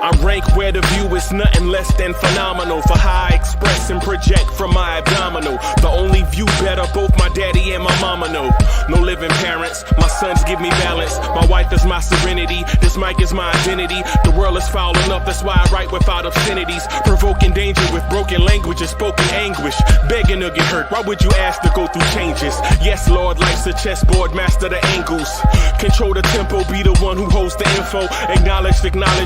I rank where the view is nothing less than phenomenal. For how I express and project from my abdominal. The only view better, both my daddy and my mama know. No living parents, my sons give me balance. My wife is my serenity, this mic is my identity. The world is foul enough, that's why I write without obscenities. Provoking danger with broken language and spoken anguish. Begging to get hurt, why would you ask to go through changes? Yes, Lord, life's a chessboard, master the angles. Control the tempo, be the one who holds the info. Acknowledge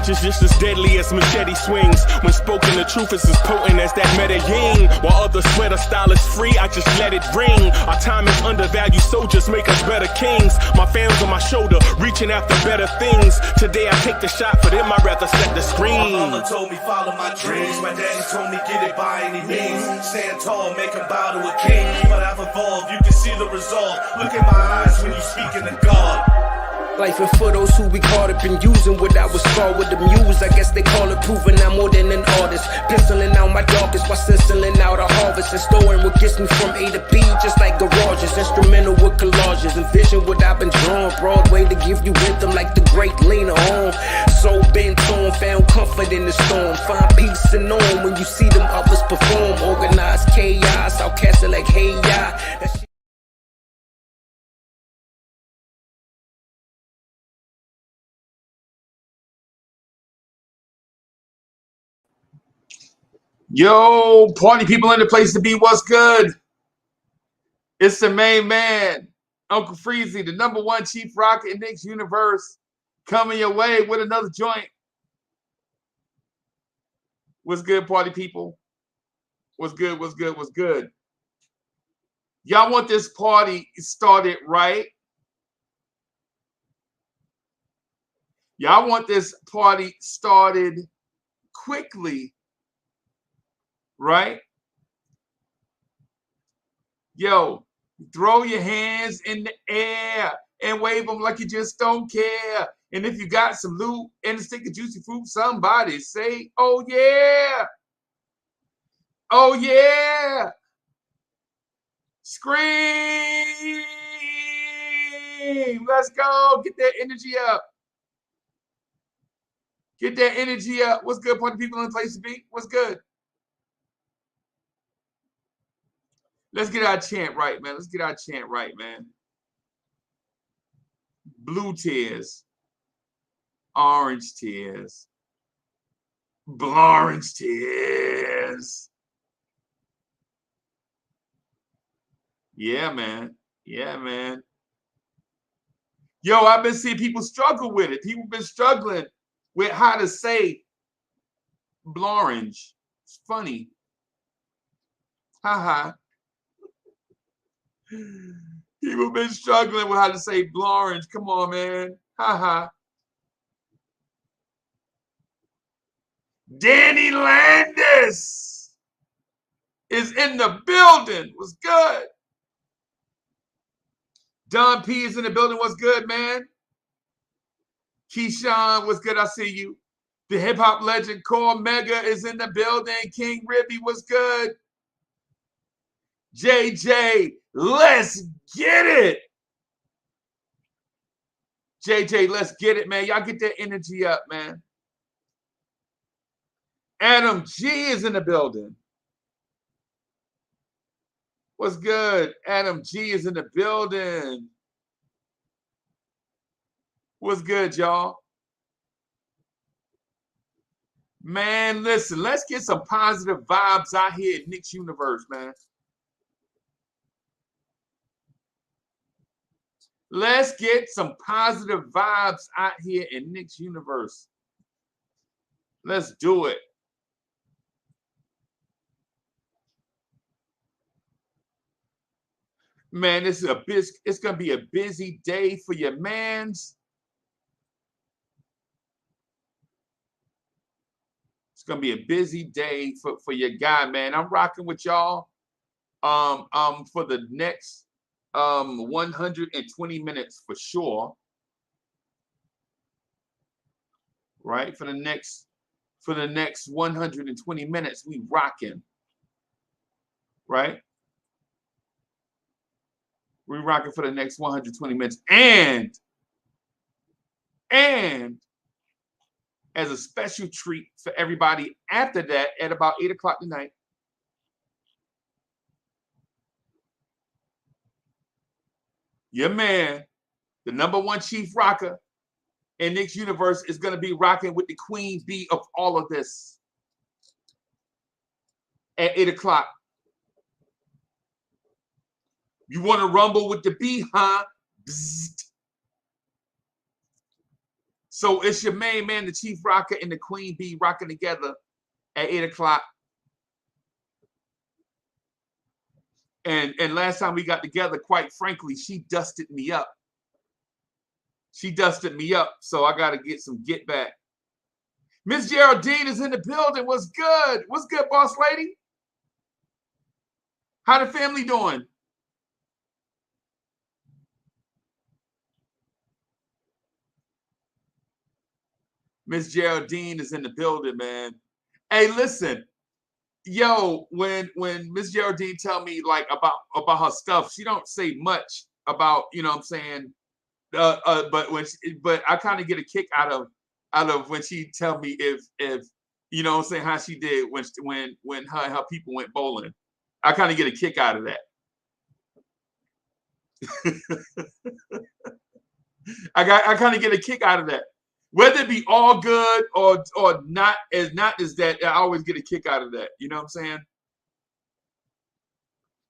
is just as deadly as machete swings. When spoken, the truth is as potent as that Medellin. While others swear the style is free, I just let it ring. Our time is undervalued, soldiers make us better kings. My fans on my shoulder, reaching after better things. Today I take the shot, for them I'd rather set the screen. My mama told me follow my dreams. My daddy told me get it by any means. Stand tall, make him bow to a king. But I've evolved, you can see the resolve. Look in my eyes when you speaking to God. Life and for those who we caught up in using what I was scarred with the muse. I guess they call it proving I'm more than an artist. Penciling out my darkest while stenciling out a harvest. And storing what gets me from A to B, just like garages. Instrumental with collages. Envision what I've been drawing. Broadway to give you rhythm like the great Lena Horne. So bent on, found comfort in the storm. Find peace and on when you see them others perform. Organized chaos, I'll cast it like hey ya. Yo, party people in the place to be. What's good? It's the main man, Uncle Freezy, the #1 chief rocker in Knicks universe, coming your way with another joint. What's good, party people? What's good? What's good? What's good? Y'all want this party started right? Y'all want this party started quickly, right? Yo, throw your hands in the air and wave them like you just don't care. And if you got some loot and a stick of juicy fruit, somebody say, oh yeah. Oh yeah. Scream. Let's go. Get that energy up. Get that energy up. What's good, party people in the place to be? What's good? Let's get our chant right, man. Let's get our chant right, man. Blue tears. Orange tears. Blorange tears. Yeah, man. Yeah, man. Yo, I've been seeing people struggle with it. People been struggling with how to say Blorange. It's funny. Haha. People been struggling with how to say Blorange. Come on, man. Haha. Danny Landis is in the building. What's good? Don P is in the building. What's good, man? Keyshawn, what's good? I see you. The hip hop legend Core Mega is in the building. King Ribby, what's good? JJ, let's get it. JJ, let's get it, man. Y'all get that energy up, man. Adam G is in the building. What's good? Adam G is in the building. What's good, y'all? Man, listen, let's get some positive vibes out here in Knicks universe, man. Let's get some positive vibes out here in Knicks universe. Let's do it. Man, this is it's gonna be a busy day for your mans. It's gonna be a busy day for your guy, man. I'm rocking with y'all for the next 120 minutes for sure. Right? For the next 120 minutes, we rocking. right? We're rocking for the next 120 minutes. And as a special treat for everybody after that, at about 8 o'clock tonight, your man, the #1 chief rocker in Knicks universe, is going to be rocking with the queen bee of all of this at 8 o'clock. You want to rumble with the bee, huh? Bzzzt. So it's your main man, the chief rocker, and the queen bee rocking together at 8 o'clock. And last time we got together, quite frankly, she dusted me up. She dusted me up, so I got to get some get back. Miss Geraldine is in the building. What's good? What's good, boss lady? How the family doing? Miss Geraldine is in the building, man. Hey, listen, yo, when Miss Geraldine tell me like about her stuff, she don't say much about, you know what I'm saying, but I kind of get a kick out of when she tell me if you know what I'm saying, how she did when her and her people went bowling. I kind of get a kick out of that. I kind of get a kick out of that. Whether it be all good or not as that, I always get a kick out of that. You know what I'm saying?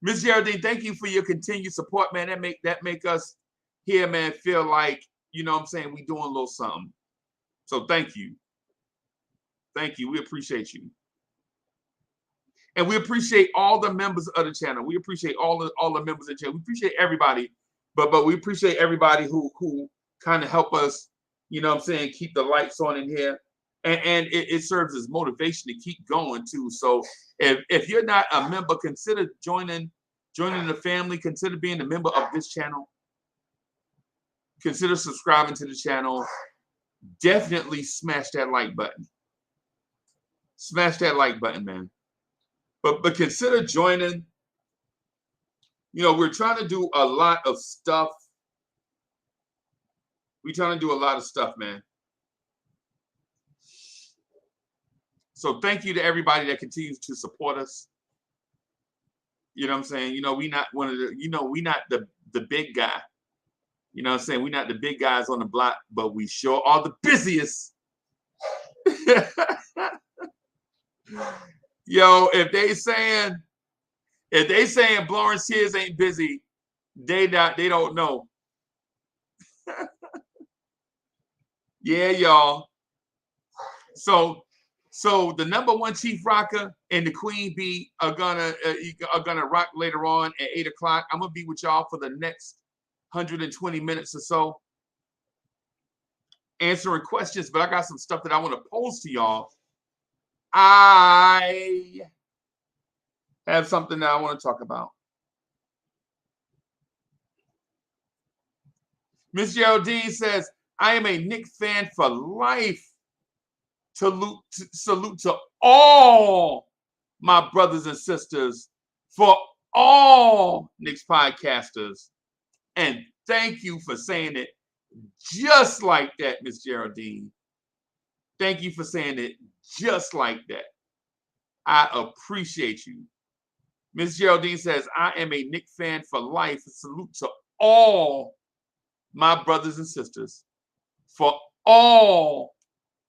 Miss Geraldine, thank you for your continued support, man. That make us here, man, feel like, you know what I'm saying, we doing a little something. So thank you. Thank you. We appreciate you. And we appreciate all the members of the channel. We appreciate all the members of the channel. We appreciate everybody, but we appreciate everybody who kind of help us, you know what I'm saying, keep the lights on in here. And it serves as motivation to keep going too. So if you're not a member, consider joining the family. Consider being a member of this channel. Consider subscribing to the channel. Definitely smash that like button. Smash that like button, man. But consider joining. You know, we're trying to do a lot of stuff. We're trying to do a lot of stuff, man. So thank you to everybody that continues to support us. You know what I'm saying? You know, we not one of the, you know, we not the big guy. You know what I'm saying? We're not the big guys on the block, but we sure are the busiest. Yo, if they saying Blorange Tears ain't busy, they don't know. Yeah, y'all. So the #1 chief rocker and the queen bee are gonna rock later on at 8 o'clock. I'm gonna be with y'all for the next 120 minutes or so, answering questions. But I got some stuff that I want to pose to y'all. I have something that I want to talk about. Miss Geraldine says, I am a Knicks fan for life. Salute to all my brothers and sisters, for all Knicks podcasters. And thank you for saying it just like that, Miss Geraldine. Thank you for saying it just like that. I appreciate you. Miss Geraldine says, I am a Knicks fan for life. Salute to all my brothers and sisters, for all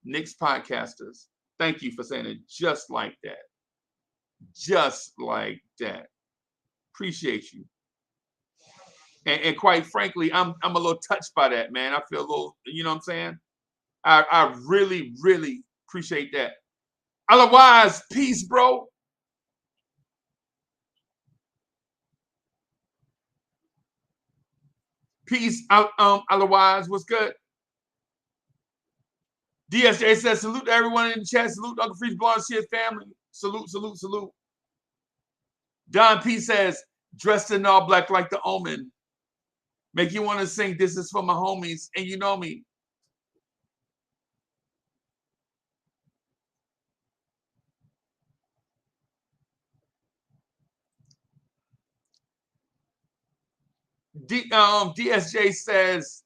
Knicks podcasters. Thank you for saying it just like that. Just like that. Appreciate you. And quite frankly, I'm a little touched by that, man. I feel a little, you know what I'm saying? I really, really appreciate that. Otherwise, peace, bro. Peace. Otherwise, what's good? DSJ says, salute to everyone in the chat. Salute Uncle Freeze, Blorange Tears family. Salute, salute, salute. Don P says, dressed in all black like the Omen. Make you want to sing, this is for my homies, and you know me. DSJ says,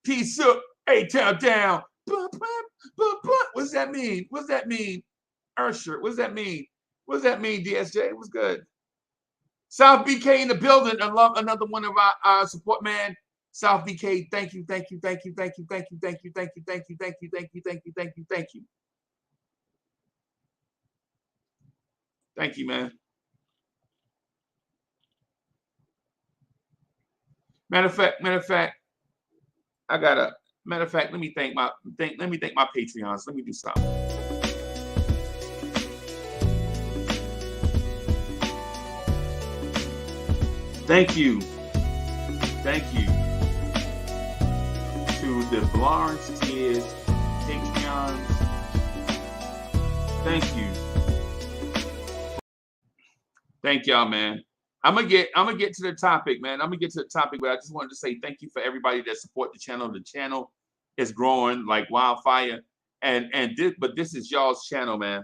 peace up, A-Town down. What's that mean? What's that mean? Ursher, what's that mean? What's that mean, DSJ? What's good? South BK in the building. I love another one of our support, man. South BK, thank you, thank you, thank you, thank you, thank you, thank you, thank you, thank you, thank you, thank you, thank you, thank you, thank you. Thank you, man. Matter of fact, I gotta. Matter of fact, let me thank my Patreons. Let me do something. Thank you to the Blorange Tears Patreons. Thank y'all, man. I'm gonna get to the topic, man. I'm gonna get to the topic, but I just wanted to say thank you for everybody that support the channel. The channel is growing like wildfire, but this is y'all's channel, man.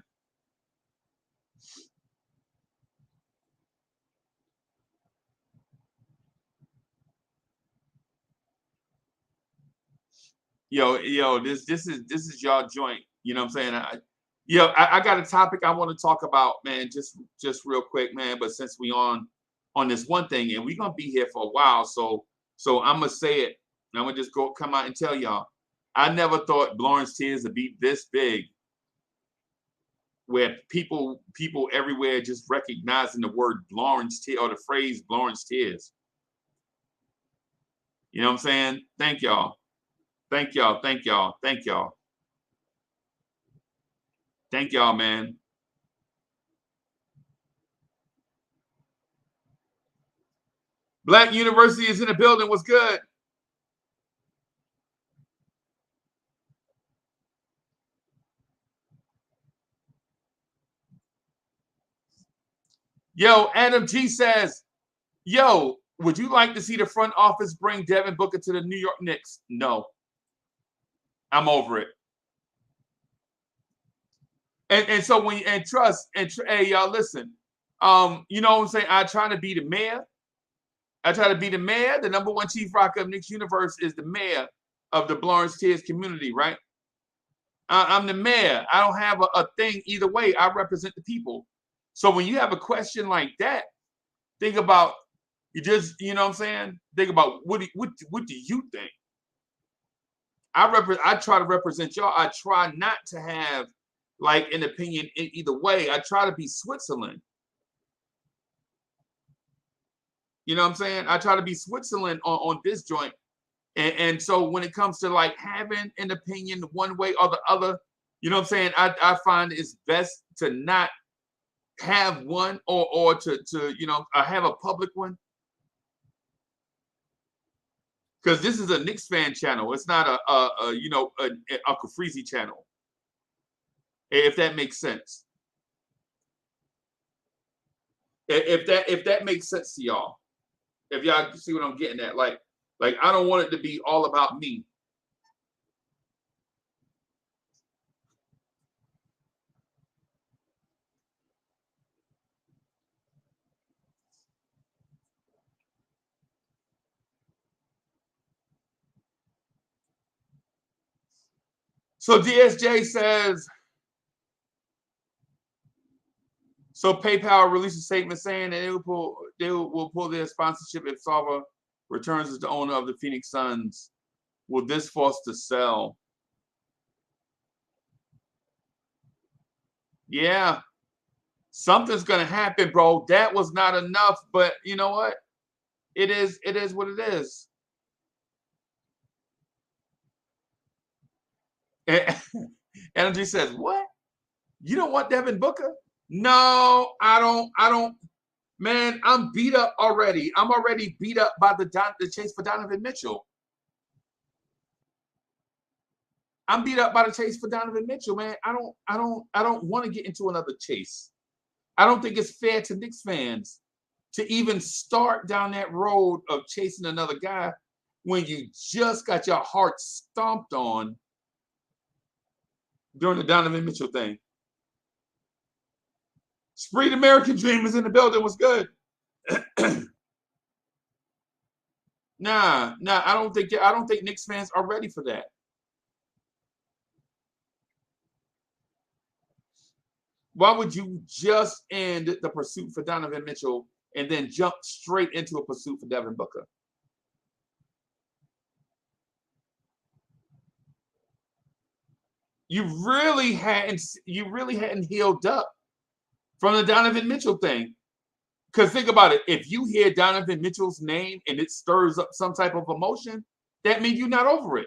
Yo, this is y'all joint. You know what I'm saying? I got a topic I want to talk about, man. Just real quick, man. But since we on this one thing, and we're gonna be here for a while, so I'm gonna say it. I'm gonna just come out and tell y'all. I never thought Blorange Tears would be this big, where people everywhere just recognizing the word Blorange Tears or the phrase Blorange Tears. You know what I'm saying? Thank y'all. Thank y'all, thank y'all, thank y'all. Thank y'all, man. Black University is in the building. What's good? Yo, Adam G says, yo, would you like to see the front office bring Devin Booker to the New York Knicks? No. I'm over it. And so when hey y'all listen, you know what I'm saying? I try to be the mayor. The number one chief rocker of Knicks Universe is the mayor of the Blorange Tears community, right? I'm the mayor. I don't have a thing either way. I represent the people. So when you have a question like that, think about you know what I'm saying? Think about what do you think? I try to represent y'all. I try not to have like an opinion in either way. I try to be Switzerland. You know what I'm saying? I try to be Switzerland on this joint. And so when it comes to like having an opinion one way or the other, you know what I'm saying? I find it's best to not have one or to you know have a public one. Because this is a Knicks fan channel. It's not a you know a Caprizi channel. If that makes sense. If that makes sense to y'all. If y'all see what I'm getting at, like I don't want it to be all about me. So DSJ says, so PayPal released a statement saying that they will pull their sponsorship if Salva returns as the owner of the Phoenix Suns. Will this force to sell? Yeah, something's gonna happen, bro. That was not enough, but you know what? It is what it is. Energy says, what? You don't want Devin Booker? No, I don't. Man, I'm beat up already. I'm already beat up by the chase for Donovan Mitchell. I'm beat up by the chase for Donovan Mitchell, man. I don't want to get into another chase. I don't think it's fair to Knicks fans to even start down that road of chasing another guy when you just got your heart stomped on during the Donovan Mitchell thing. Spreed American Dream is in the building. What's good? Nah, I don't think Knicks fans are ready for that. Why would you just end the pursuit for Donovan Mitchell and then jump straight into a pursuit for Devin Booker? You really hadn't healed up from the Donovan Mitchell thing. Because think about it, if you hear Donovan Mitchell's name and it stirs up some type of emotion, that means you're not over it.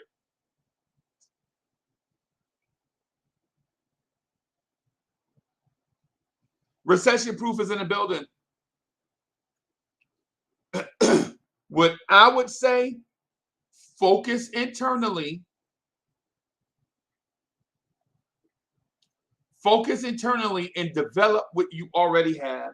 Recession proof is in the building. What I would say, focus internally. Focus internally and develop what you already have.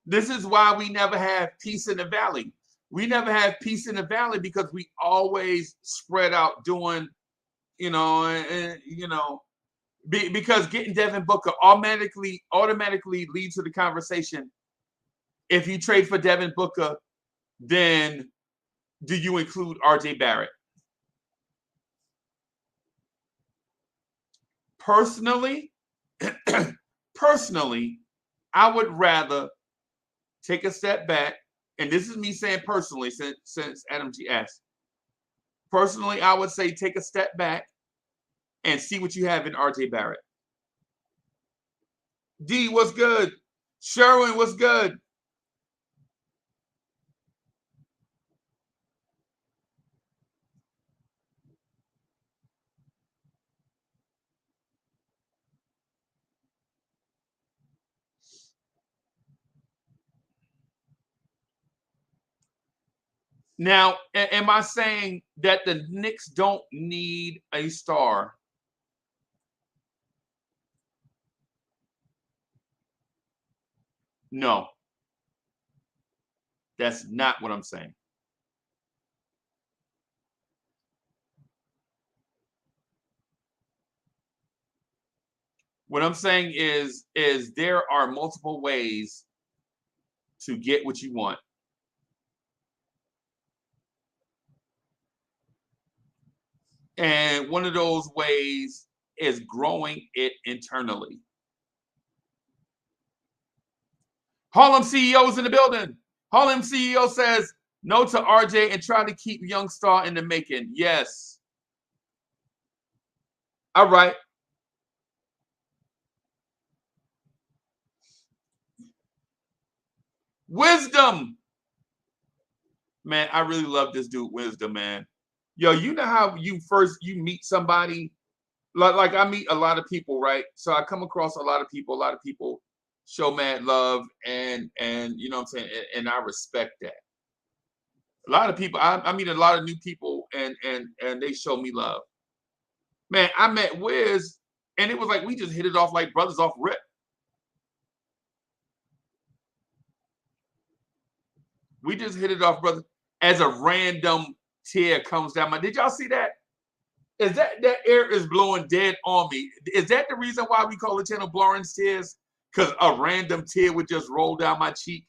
This is why we never have peace in the valley. We never have peace in the valley because we always spread out doing, because getting Devin Booker automatically leads to the conversation. If you trade for Devin Booker, then do you include RJ Barrett? Personally, I would rather take a step back, and this is me saying personally, since Adam G asked. Personally, I would say take a step back and see what you have in RJ Barrett. D, what's good? Sherwin, what's good? Now, am I saying that the Knicks don't need a star? No. That's not what I'm saying. What I'm saying is there are multiple ways to get what you want. And one of those ways is growing it internally. Harlem CEO's in the building. Harlem CEO says no to RJ and try to keep young star in the making. Yes. All right. Wisdom. Man, I really love this dude, Wisdom, man. Yo, you know how you meet somebody, like I meet a lot of people, right? So I come across a lot of people show mad love, and you know what I'm saying, and I respect that. A lot of people, I meet a lot of new people, and they show me love. Man, I met Wiz, and it was like we just hit it off like brothers off rip. We just hit it off, brother. As a random tear comes down my. Did y'all see that? Is that air is blowing dead on me? Is that the reason why we call the channel Blorange Tears? Because a random tear would just roll down my cheek.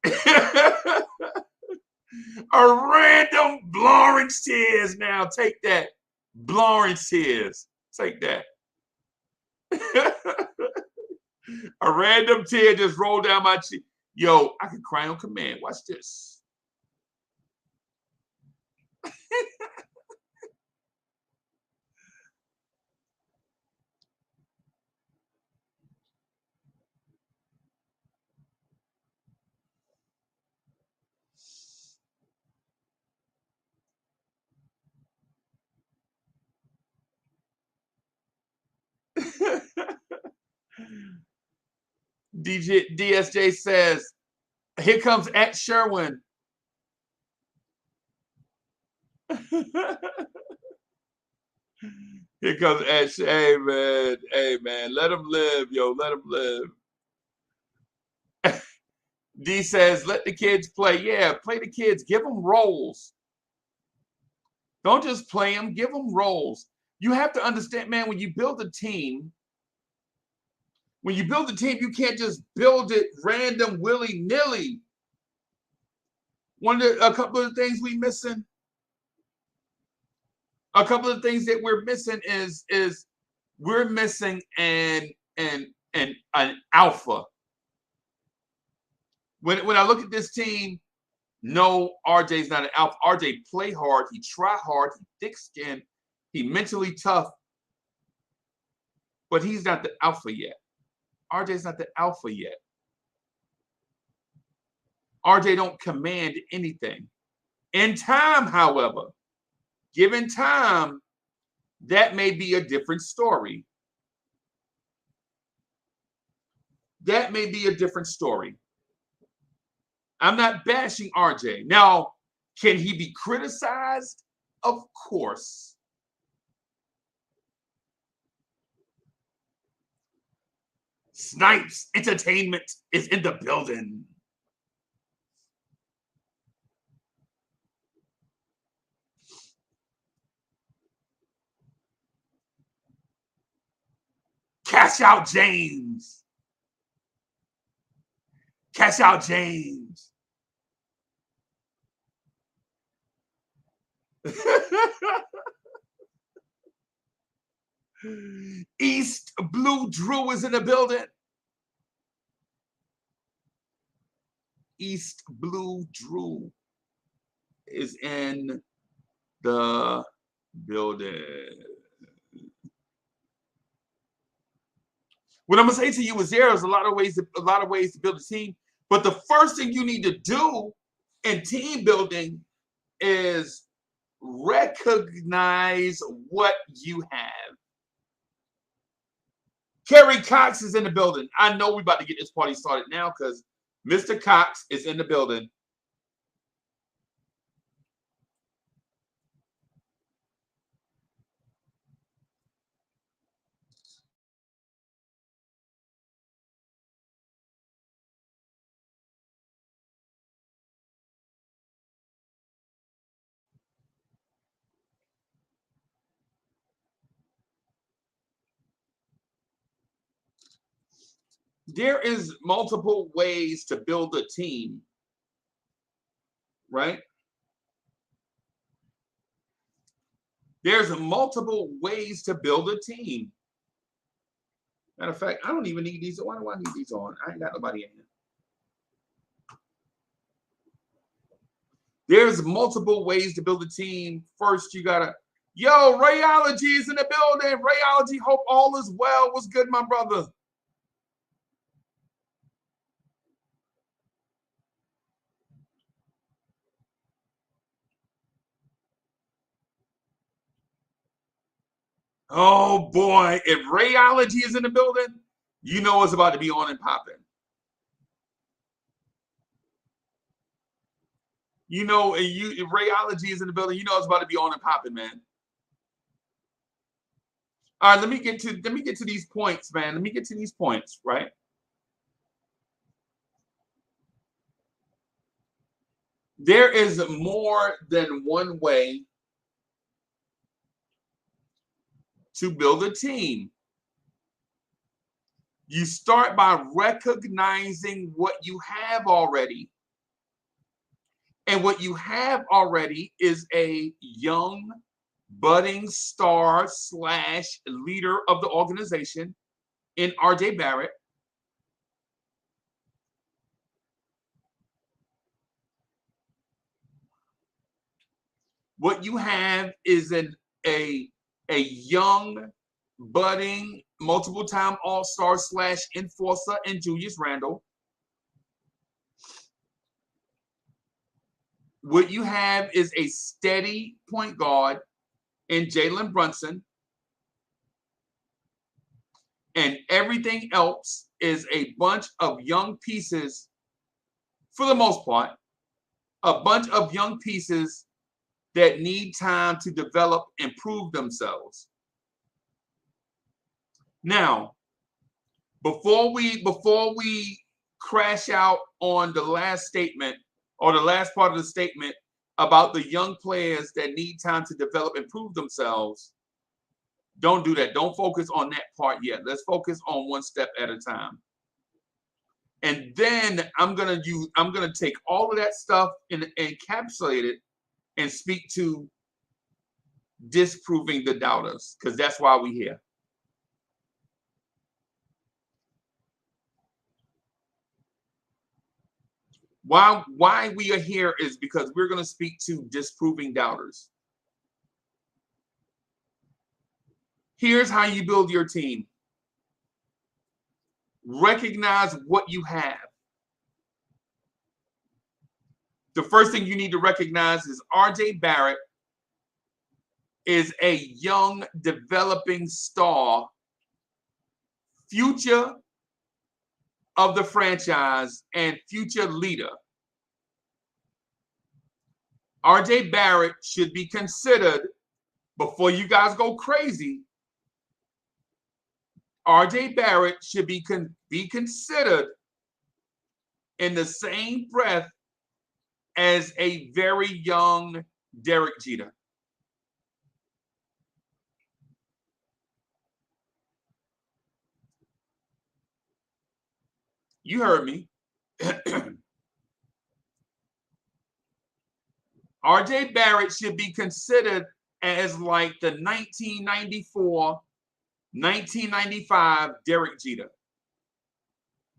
A random Blorange Tears. Now take that, Blorange Tears. Take that. A random tear just rolled down my cheek. Yo, I can cry on command. Watch this. DSJ says, here comes at Sherwin. Here comes at Hey man, let him live, yo, let him live. D says, let the kids play. Yeah, play the kids, give them roles. Don't just play them, give them roles. You have to understand, man, when you build a team, you can't just build it random, willy-nilly. A couple of things we're missing is we're missing an alpha. When I look at this team, no, RJ's not an alpha. RJ play hard, he try hard, he thick-skinned, he mentally tough, but he's not the alpha yet. RJ's not the alpha yet. RJ don't command anything. In time, however, given time, that may be a different story. That may be a different story. I'm not bashing RJ. Now, can he be criticized? Of course. Snipes Entertainment is in the building. Cash out James. Cash out James. East Blue Drew is in the building. East Blue Drew is in the building. What I'm gonna say to you is there's a lot of ways to build a team, but the first thing you need to do in team building is recognize what you have. Kerry Cox is in the building. I know we're about to get this party started now because Mr. Cox is in the building. There is multiple ways to build a team, right? There's multiple ways to build a team. Matter of fact, I don't even need these. Why do I need these on? I ain't got nobody in here. There's multiple ways to build a team. First, you gotta, Rayology is in the building. Rayology, hope all is well. What's good, my brother? Oh boy, if Rayology is in the building, you know it's about to be on and popping. If Rayology is in the building, you know it's about to be on and popping, man. All right, let me get to these points, man. Let me get to these points, right? There is more than one way to build a team. You start by recognizing what you have already. And what you have already is a young, budding star / leader of the organization in RJ Barrett. What you have is a young, budding, multiple-time All-Star / enforcer in Julius Randle. What you have is a steady point guard in Jalen Brunson. And everything else is a bunch of young pieces, for the most part, a bunch of young pieces that need time to develop and prove themselves. Now, before we crash out on the last statement or the last part of the statement about the young players that need time to develop and prove themselves, don't do that. Don't focus on that part yet. Let's focus on one step at a time. And then I'm gonna take all of that stuff and encapsulate it and speak to disproving the doubters, because that's why we're here. Why we are here is because we're going to speak to disproving doubters. Here's how you build your team. Recognize what you have. The first thing you need to recognize is RJ Barrett is a young, developing star, future of the franchise and future leader. RJ Barrett should be considered, before you guys go crazy, RJ Barrett should be considered in the same breath as a very young Derek Jeter. You heard me. RJ Barrett should be considered as like the 1994, 1995 Derek Jeter.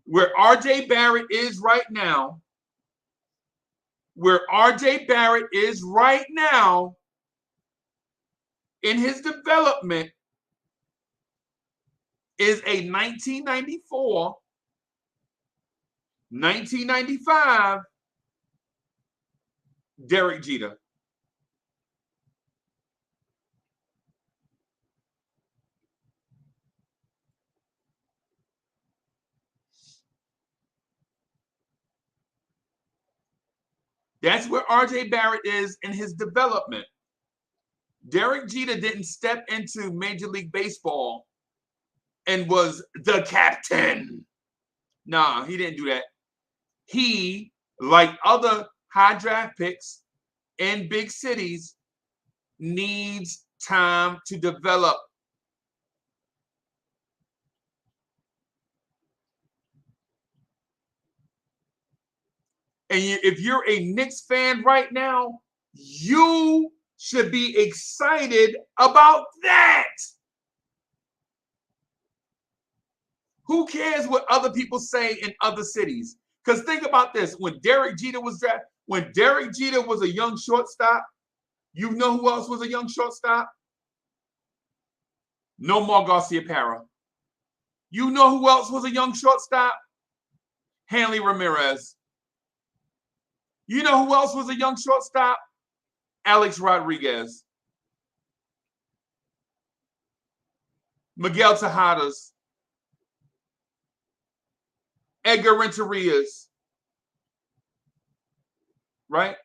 Where RJ Barrett is right now, in his development is a 1994, 1995 Derek Jeter. That's where RJ Barrett is in his development. Derek Jeter didn't step into Major League Baseball and was the captain. Nah, he didn't do that. He, like other high draft picks in big cities, needs time to develop. And if you're a Knicks fan right now, you should be excited about that. Who cares what other people say in other cities? Because think about this. When Derek Jeter was drafted, when Derek Jeter was a young shortstop, you know who else was a young shortstop? Nomar Garcia-Parra. You know who else was a young shortstop? Hanley Ramirez. You know who else was a young shortstop? Alex Rodriguez. Miguel Tejadas. Edgar Renterias. Right?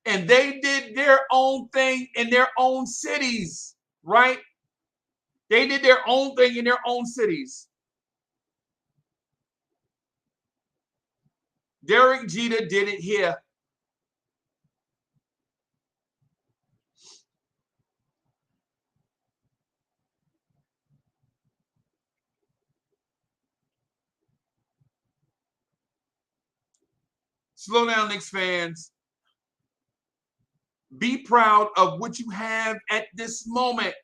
And they did their own thing in their own cities. Right? They did their own thing in their own cities. Derek Jeter did it here. Slow down, Knicks fans. Be proud of what you have at this moment.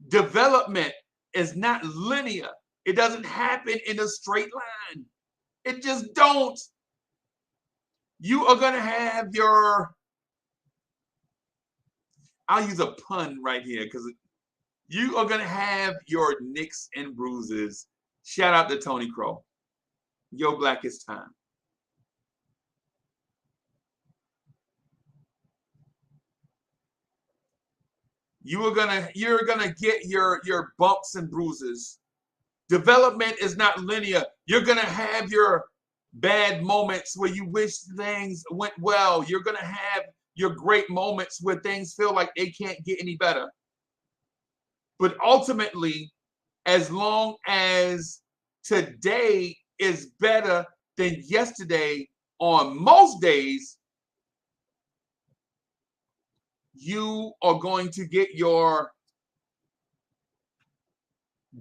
Development is not linear. It doesn't happen in a straight line. It just don't. You are going to have your, I'll use a pun right here because you are going to have your nicks and bruises. Shout out to Tony Crow. Your blackest time. You're gonna get your bumps and bruises. Development is not linear. You're gonna have your bad moments where you wish things went well. You're gonna have your great moments where things feel like they can't get any better. But ultimately, as long as today is better than yesterday on most days, you are going to get your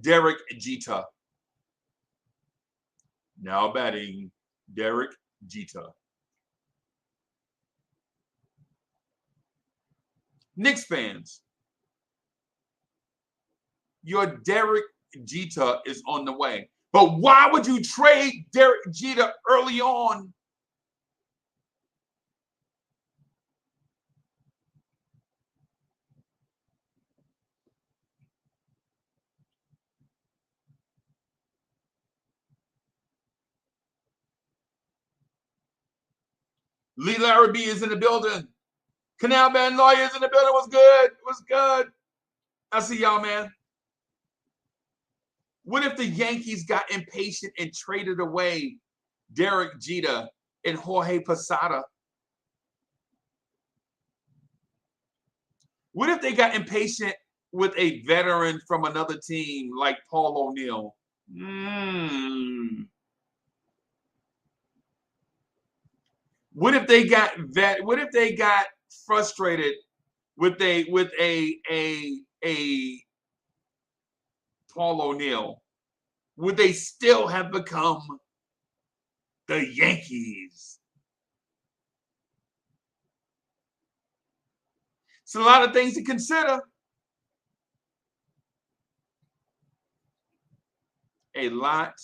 Derek Jeter. Now batting, Derek Jeter. Knicks fans, your Derek Jeter is on the way. But why would you trade Derek Jeter early on? Lee Larrabee is in the building. Canal Band Lawyers in the building. What's good? What's good? I see y'all, man. What if the Yankees got impatient and traded away Derek Jeter and Jorge Posada? What if they got impatient with a veteran from another team like Paul O'Neill? What if they got What if they got frustrated with a Paul O'Neill? Would they still have become the Yankees? It's a lot of things to consider. A lot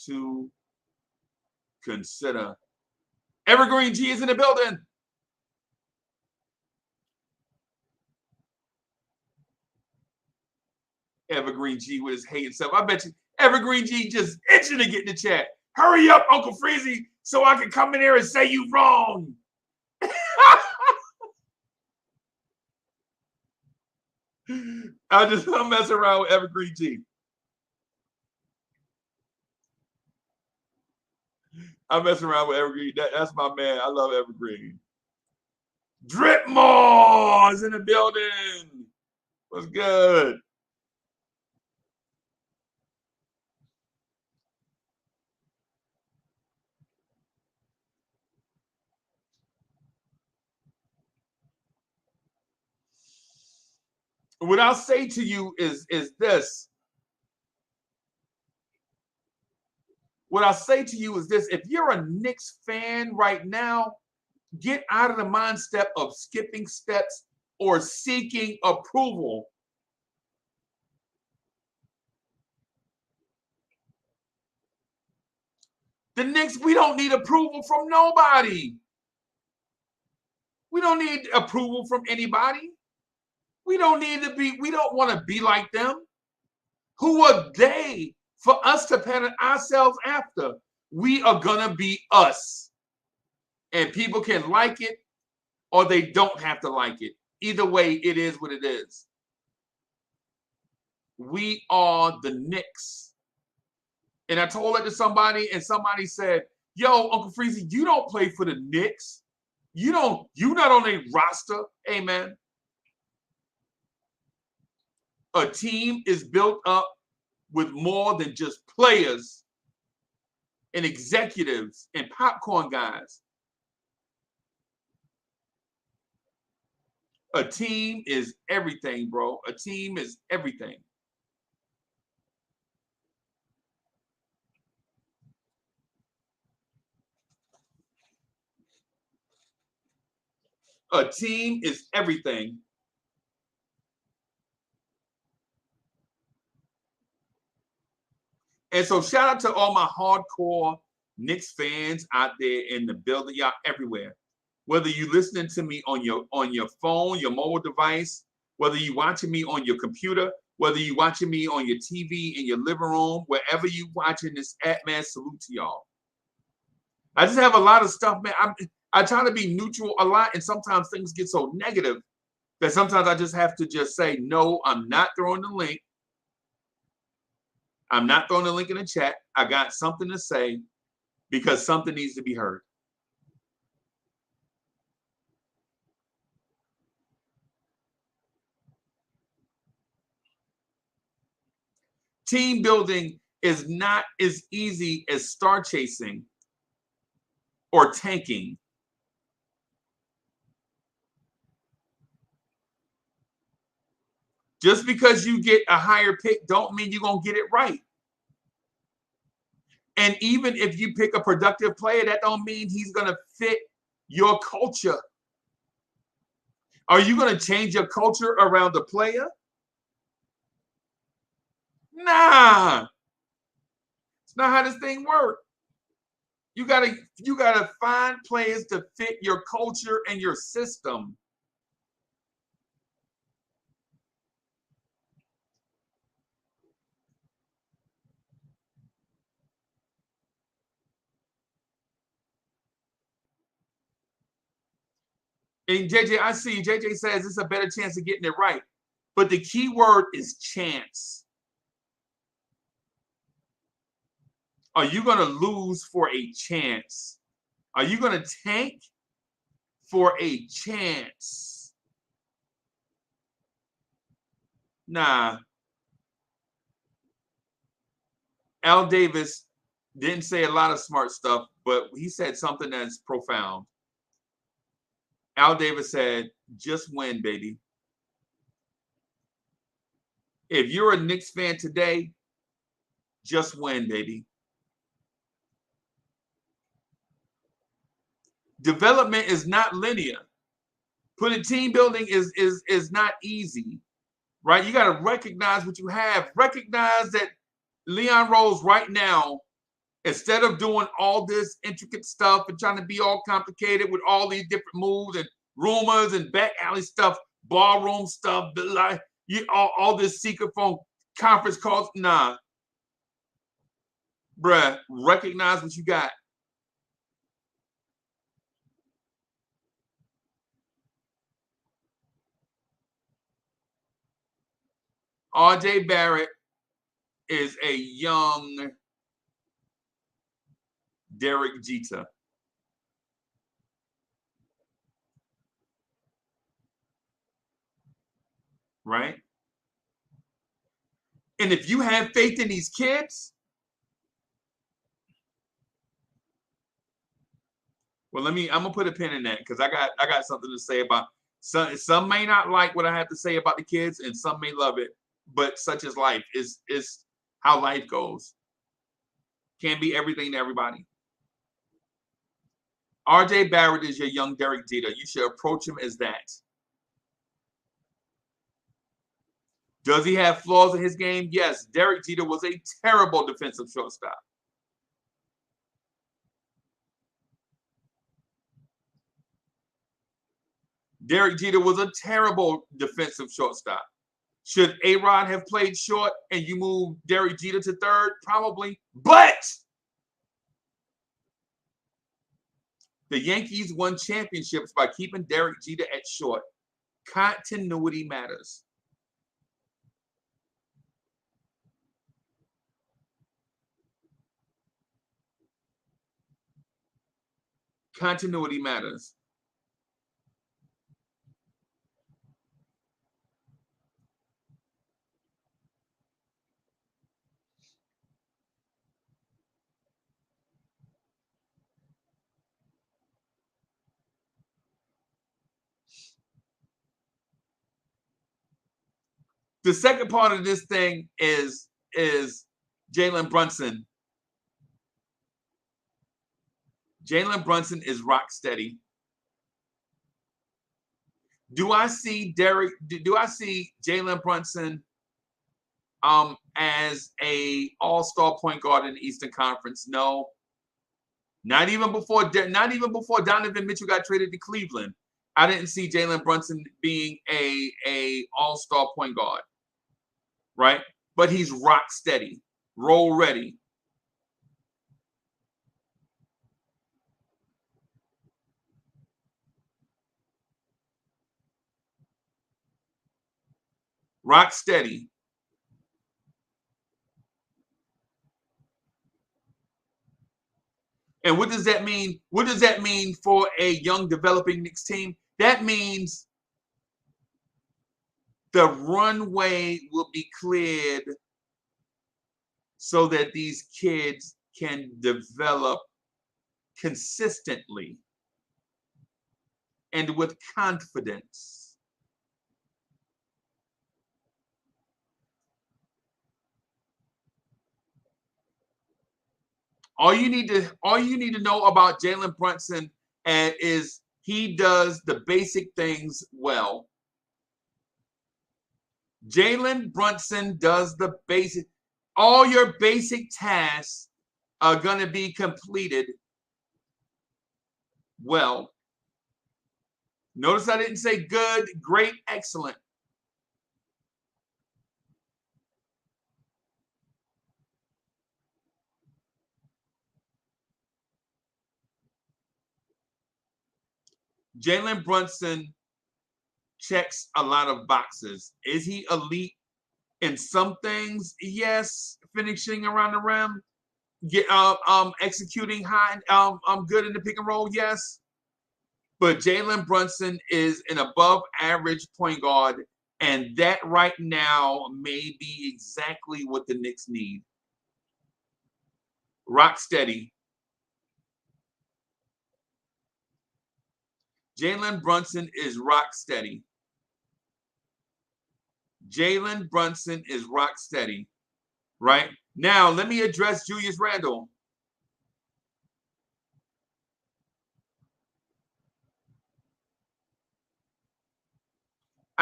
to consider. Evergreen G is in the building. Evergreen G with his hating self. I bet you Evergreen G just itching to get in the chat. Hurry up, Uncle Freezy, so I can come in here and say you wrong. I'm messing around with Evergreen G. I'm messing around with Evergreen. That's my man. I love Evergreen. Dripmore is in the building. What's good? What I'll say to you is this. What I'll say to you is this. If you're a Knicks fan right now, get out of the mindset of skipping steps or seeking approval. The Knicks, we don't need approval from nobody. We don't need approval from anybody. We don't want to be like them. Who are they for us to pattern ourselves after? We are going to be us. And people can like it or they don't have to like it. Either way, it is what it is. We are the Knicks. And I told it to somebody, and somebody said, yo, Uncle Freezy, you don't play for the Knicks. You're not on a roster. Amen. A team is built up with more than just players and executives and popcorn guys. A team is everything, bro. A team is everything. A team is everything. And so shout out to all my hardcore Knicks fans out there in the building, y'all everywhere. Whether you're listening to me on your phone, your mobile device, whether you're watching me on your computer, whether you're watching me on your TV in your living room, wherever you're watching this man, salute to y'all. I just have a lot of stuff, man. I try to be neutral a lot, and sometimes things get so negative that sometimes I just have to just say, no, I'm not throwing the link. I'm not throwing the link in the chat. I got something to say because something needs to be heard. Team building is not as easy as star chasing or tanking. Just because you get a higher pick don't mean you're going to get it right. And even if you pick a productive player, that don't mean he's going to fit your culture. Are you going to change your culture around the player? Nah. It's not how this thing works. You gotta find players to fit your culture and your system. And JJ, I see JJ says it's a better chance of getting it right. But the key word is chance. Are you going to lose for a chance? Are you going to tank for a chance? Nah. Al Davis didn't say a lot of smart stuff, but he said something that's profound. Al Davis said, just win, baby. If you're a Knicks fan today, just win, baby. Development is not linear. Putting team building is not easy, right? You got to recognize what you have. Recognize that Leon Rose right now, instead of doing all this intricate stuff and trying to be all complicated with all these different moves and rumors and back alley stuff, ballroom stuff, like all this secret phone conference calls, nah. Bruh, recognize what you got. RJ Barrett is a young Derek Jeter. Right? And if you have faith in these kids, well, I'm gonna put a pin in that because I got something to say about some may not like what I have to say about the kids, and some may love it, but such is life. Is how life goes. Can't be everything to everybody. RJ Barrett is your young Derek Jeter. You should approach him as that. Does he have flaws in his game? Yes. Derek Jeter was a terrible defensive shortstop. Derek Jeter was a terrible defensive shortstop. Should A-Rod have played short and you move Derek Jeter to third? Probably. But the Yankees won championships by keeping Derek Jeter at short. Continuity matters. Continuity matters. The second part of this thing is Jalen Brunson. Jalen Brunson is rock steady. Do I see Jalen Brunson as a all-star point guard in the Eastern Conference? No. Not even before Donovan Mitchell got traded to Cleveland. I didn't see Jalen Brunson being a all-star point guard. Right? But he's rock steady, roll ready. Rock steady. And what does that mean? What does that mean for a young developing Knicks team? That means the runway will be cleared so that these kids can develop consistently and with confidence. All you need to know about Jalen Brunson is he does the basic things well. Jalen Brunson does the basic. All your basic tasks are going to be completed well. Notice I didn't say good, great, excellent. Jalen Brunson checks a lot of boxes. Is he elite in some things? Yes. Finishing around the rim, executing high, good in the pick and roll. Yes. But Jalen Brunson is an above average point guard, and that right now may be exactly what the Knicks need. Rock steady. Jalen Brunson is rock steady. Jalen Brunson is rock steady, right? Now, let me address Julius Randle.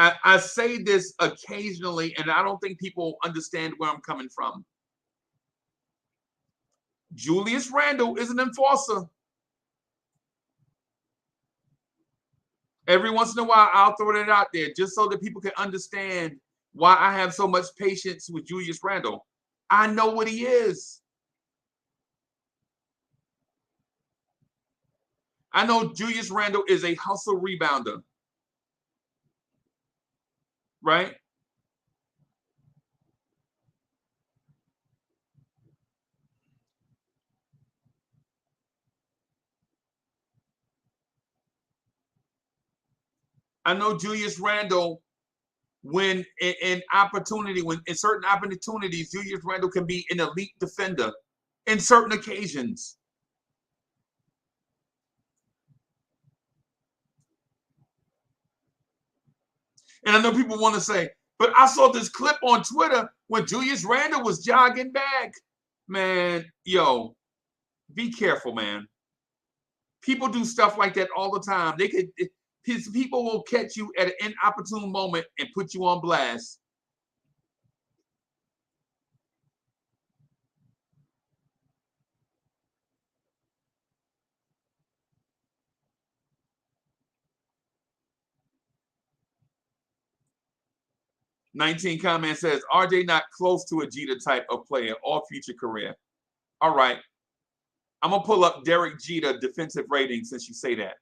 I say this occasionally, and I don't think people understand where I'm coming from. Julius Randle is an enforcer. Every once in a while, I'll throw that out there just so that people can understand why I have so much patience with Julius Randle. I know what he is. I know Julius Randle is a hustle rebounder. Right? I know Julius Randle, when in certain opportunities, Julius Randle can be an elite defender in certain occasions. And I know people want to say, but I saw this clip on Twitter when Julius Randle was jogging back. Man, yo, be careful, man. People do stuff like that all the time. His people will catch you at an inopportune moment and put you on blast. "19 comment says, RJ not close to a Jeter type of player or future career. All right. I'm going to pull up Derek Jeter defensive rating since you say that.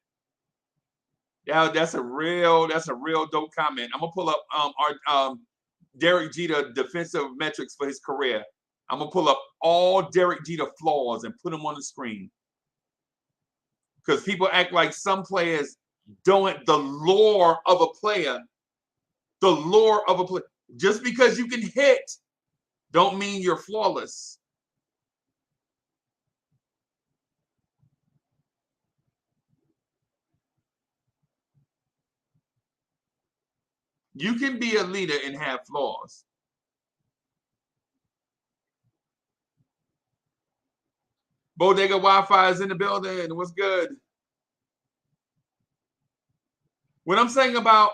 Yeah, that's a real dope comment. I'm going to pull up Derek Jeter defensive metrics for his career. I'm going to pull up all Derek Jeter flaws and put them on the screen. Because people act like some players don't, the lore of a player, just because you can hit don't mean you're flawless. You can be a leader and have flaws. Bodega Wi-Fi is in the building. What's good? What I'm saying about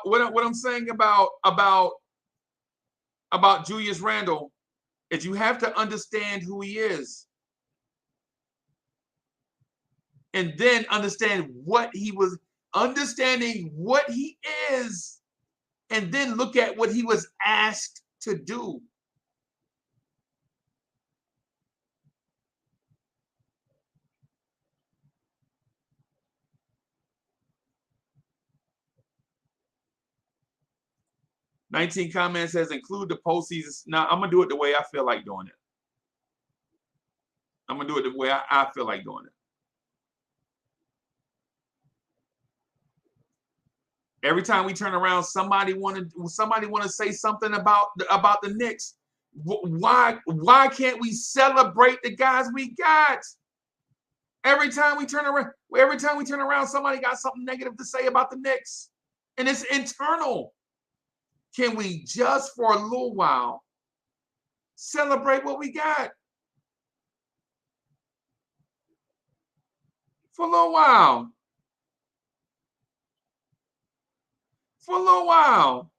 Julius Randle is you have to understand who he is, and then understanding what he is, and then look at what he was asked to do. "19 comments says include the postseason." Now I'm gonna do it the way I feel like doing it. I'm gonna do it the way I feel like doing it. Every time we turn around, somebody want to say something about the Knicks. Why can't we celebrate the guys we got? Every time we turn around, somebody got something negative to say about the Knicks, and it's internal. Can we just for a little while celebrate what we got? For a little while. For a little while.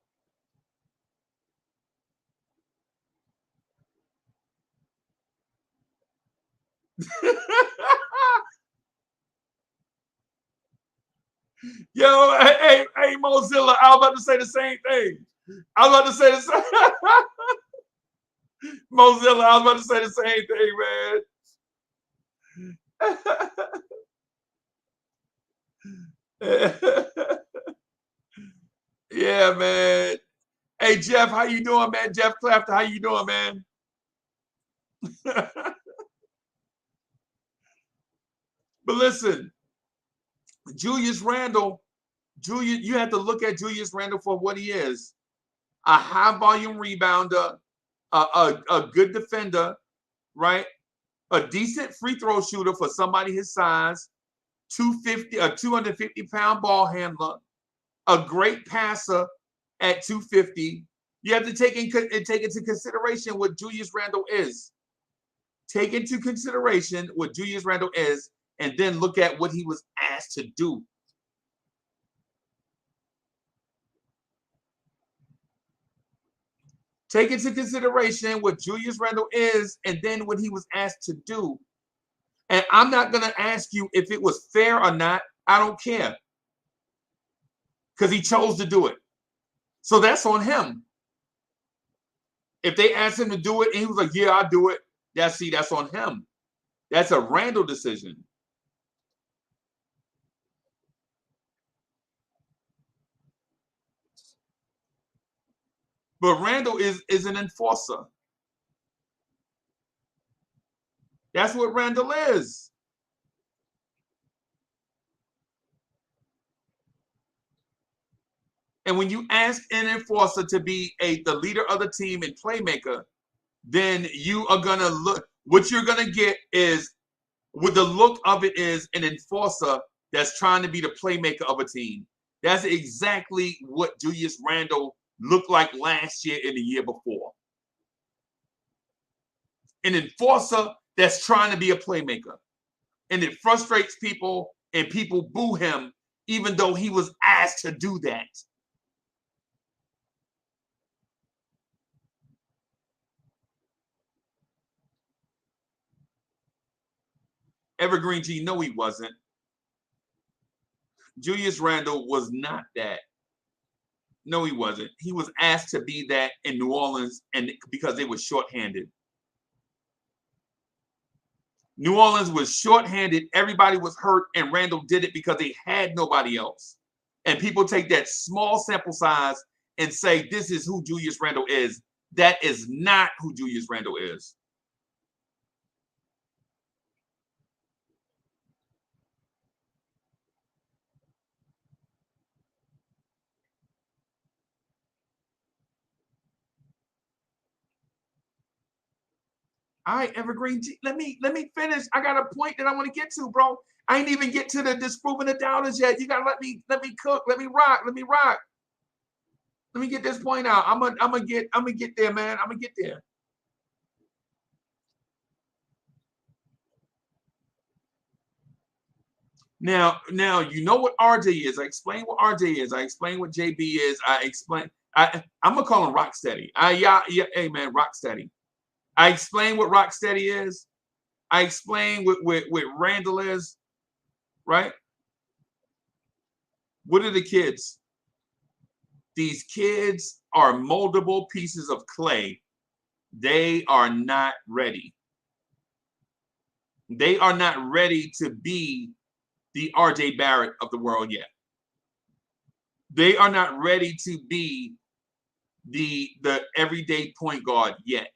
Yo, hey, Mozilla, I was about to say the same thing. I was about to say the same. Mozilla, I was about to say the same thing, man. Yeah, man. Hey, Jeff, how you doing, man? Jeff Clapton, how you doing, man? But listen, Julius Randle, you have to look at Julius Randle for what he is. A high volume rebounder, a good defender, right? A decent free throw shooter for somebody his size, 250-pound ball handler, a great passer at 250. You have to take into consideration what Julius Randle is. Take into consideration what Julius Randle is, and then look at what he was asked to do. Take into consideration what Julius Randle is, and then what he was asked to do. And I'm not going to ask you if it was fair or not. I don't care. Because he chose to do it. So that's on him. If they asked him to do it and he was like, yeah, I'll do it. That's on him. That's a Randle decision. But Randle is an enforcer. That's what Randle is. And when you ask an enforcer to be the leader of the team and playmaker, then you are going to look, what you're going to get is, with the look of it, is an enforcer that's trying to be the playmaker of a team. That's exactly what Julius Randle looked like last year and the year before. An enforcer that's trying to be a playmaker. And it frustrates people, and people boo him, even though he was asked to do that. Evergreen G, no, he wasn't. Julius Randle was not that. No, he wasn't. He was asked to be that in New Orleans, and because they were shorthanded. New Orleans was shorthanded. Everybody was hurt, and Randle did it because they had nobody else. And people take that small sample size and say, this is who Julius Randle is. That is not who Julius Randle is. All right, Evergreen G, let me finish. I got a point that I want to get to, bro. I ain't even get to the Disproving the Doubters yet. You gotta let me cook, let me rock. Let me get this point out. I'm gonna get there, man. I'm gonna get there. Now you know what RJ is. I explained what RJ is. I explained what JB is. I'm gonna call him Rocksteady. Hey man, Rocksteady. I explained what Rocksteady is. I explained what Randle is, right? What are the kids? These kids are moldable pieces of clay. They are not ready. They are not ready to be the RJ Barrett of the world yet. They are not ready to be the everyday point guard yet.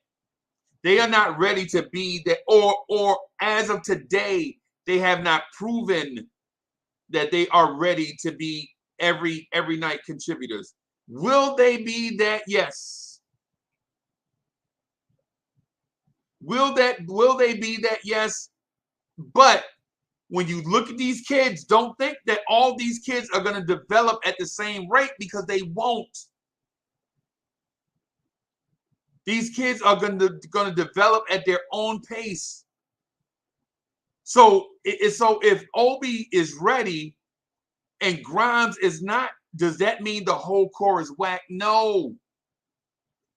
They are not ready to be that, or as of today, they have not proven that they are ready to be every night contributors. Will they be that? Yes. Will they be that? Yes. But when you look at these kids, don't think that all these kids are going to develop at the same rate, because they won't. These kids are going to develop at their own pace. So if Obi is ready and Grimes is not, does that mean the whole core is whack? No.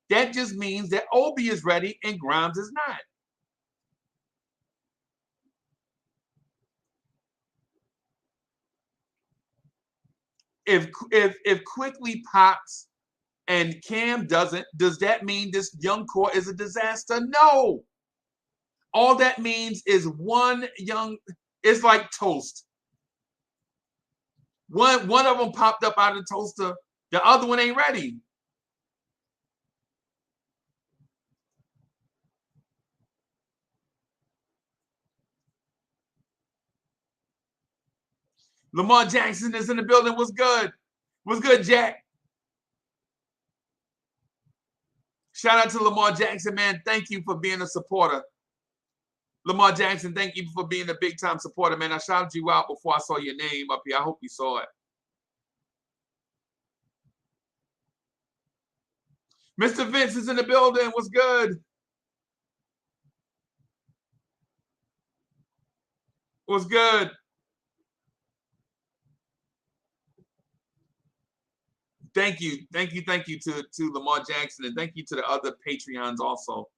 That just means that Obi is ready and Grimes is not. If Quickly pops and Cam doesn't, does that mean this young core is a disaster? No. All that means is it's like toast. One of them popped up out of the toaster, the other one ain't ready. Lamar Jackson is in the building. What's good? What's good, Jack? Shout out to Lamar Jackson, man. Thank you for being a supporter. Lamar Jackson, thank you for being a big-time supporter, man. I shouted you out before I saw your name up here. I hope you saw it. Mr. Vince is in the building. What's good? What's good? Thank you to Lamar Jackson, and thank you to the other Patreons also.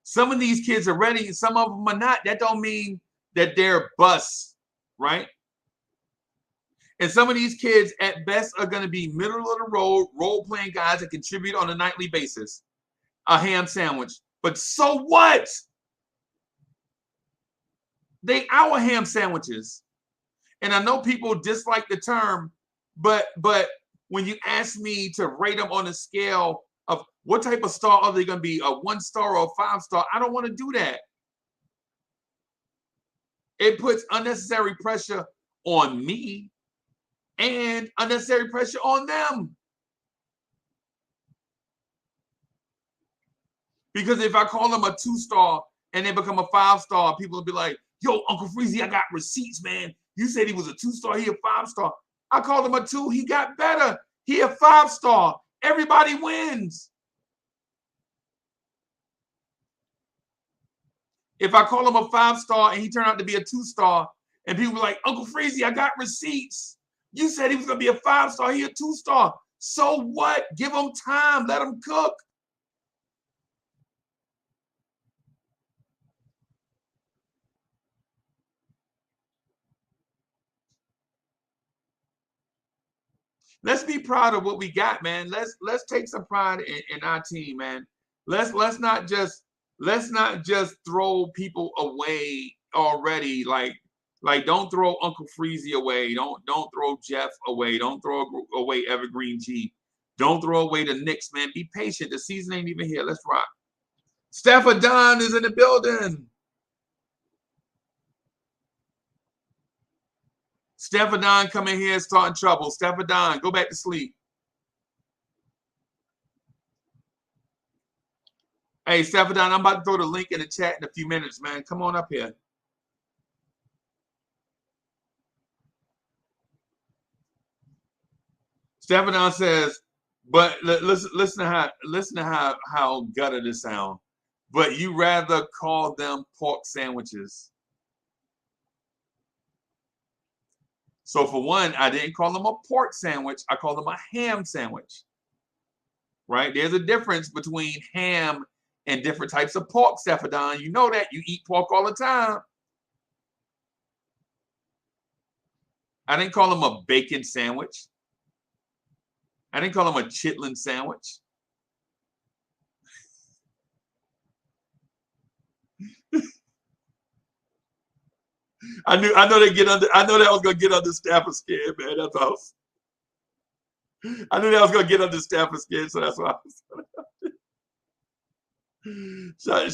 Some of these kids are ready, some of them are not. That don't mean that they're busts, right? And some of these kids at best are going to be middle of the road role-playing guys that contribute on a nightly basis. A ham sandwich. But so what? They our ham sandwiches. And I know people dislike the term, but when you ask me to rate them on a scale of what type of star are they going to be, a 1-star or a 5-star, I don't want to do that. It puts unnecessary pressure on me and unnecessary pressure on them. Because if I call them a 2-star and they become a 5-star, people will be like, yo, Uncle Freezy, I got receipts, man. You said he was a 2-star, he a 5-star. I called him a 2, he got better. He a 5-star. Everybody wins. If I call him a 5-star and he turned out to be a 2-star, and people were like, Uncle Freezy, I got receipts. You said he was going to be a 5-star, he a 2-star. So what? Give him time. Let him cook. Let's be proud of what we got, man. Let's take some pride in our team, man. Let's not just throw people away already. Like don't throw Uncle Freezy away. Don't throw Jeff away. Don't throw away Evergreen G. Don't throw away the Knicks, man. Be patient. The season ain't even here. Let's rock. Stafford Don is in the building. Stafford Don coming here starting trouble. Stafford Don, go back to sleep. Hey, Stafford Don, I'm about to throw the link in the chat in a few minutes, man. Come on up here. Stafford Don says, but listen to how gutter this sound. But you rather call them pork sandwiches. So for one, I didn't call them a pork sandwich. I called them a ham sandwich. Right? There's a difference between ham and different types of pork, Stephadon. You know that. You eat pork all the time. I didn't call them a bacon sandwich. I didn't call them a chitlin sandwich. I know that was gonna get under Stafford's skin, man. That's all. I knew that was gonna get under Stafford's skin, so that's why I was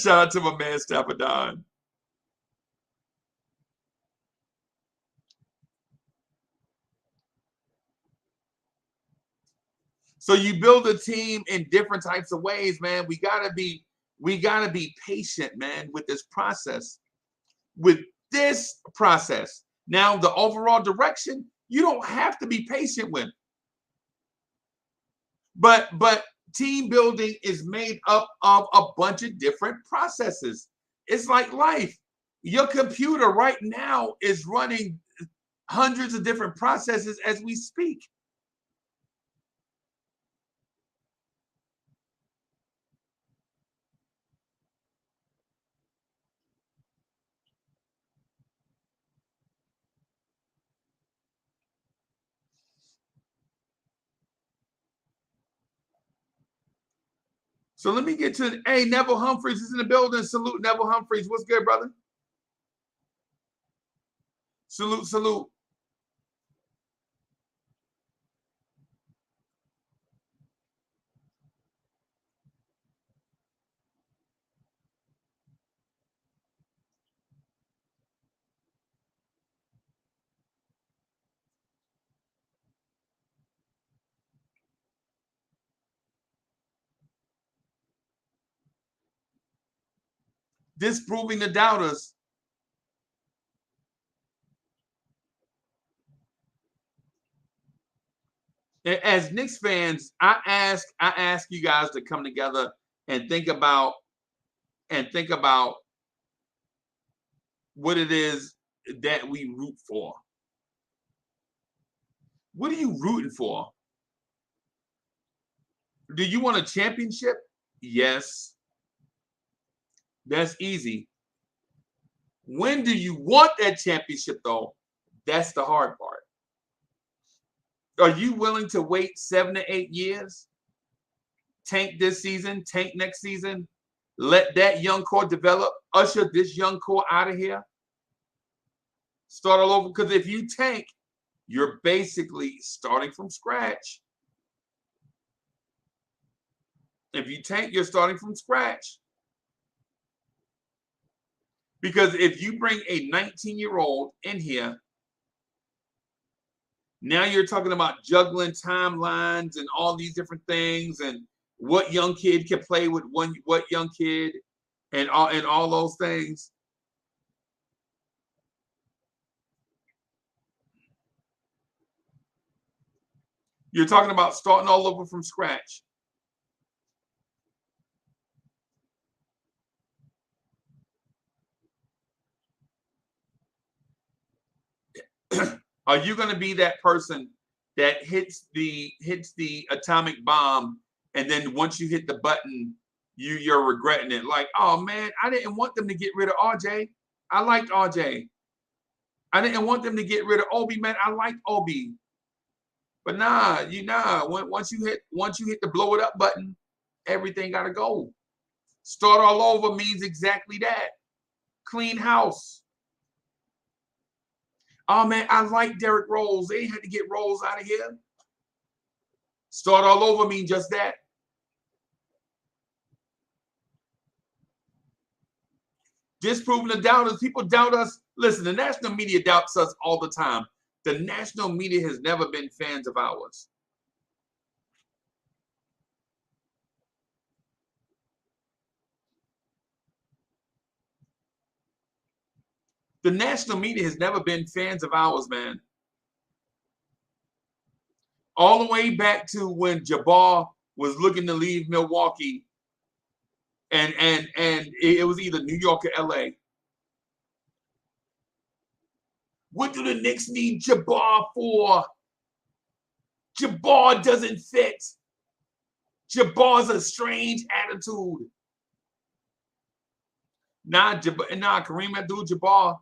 shout out to my man Stafford Don. So you build a team in different types of ways, man. We gotta be patient, man, with this process. With this process, Now, the overall direction, you don't have to be patient with. But team building is made up of a bunch of different processes. It's like life. Your computer right now is running hundreds of different processes as we speak. So let me get to, hey, Neville Humphreys is in the building. Salute, Neville Humphreys. What's good, brother? Salute, salute. Disproving the Doubters. As Knicks fans, I ask you guys to come together and think about what it is that we root for. What are you rooting for? Do you want a championship? Yes. That's easy. When do you want that championship, though? That's the hard part. Are you willing to wait 7 to 8 years? Tank this season, tank next season, let that young core develop, usher this young core out of here, start all over? Because if you tank, you're basically starting from scratch. If you tank, you're starting from scratch. Because if you bring a 19-year-old in here, now you're talking about juggling timelines and all these different things, and what young kid can play with what young kid, and all those things. You're talking about starting all over from scratch. Are you going to be that person that hits the atomic bomb, and then once you hit the button, you're regretting it? Like, oh man, I didn't want them to get rid of RJ. I liked RJ. I didn't want them to get rid of Obi, man. I liked Obi. But once you hit the blow it up button, everything got to go. Start all over means exactly that. Clean house. Oh man, I like Derrick Rose. They had to get Rose out of here. Start all over means just that. Disproving the doubters. People doubt us. Listen, the national media doubts us all the time. The national media has never been fans of ours. The national media has never been fans of ours, man. All the way back to when Jabbar was looking to leave Milwaukee, and it was either New York or LA. What do the Knicks need Jabbar for? Jabbar doesn't fit. Jabbar's a strange attitude. Kareem Abdul-Jabbar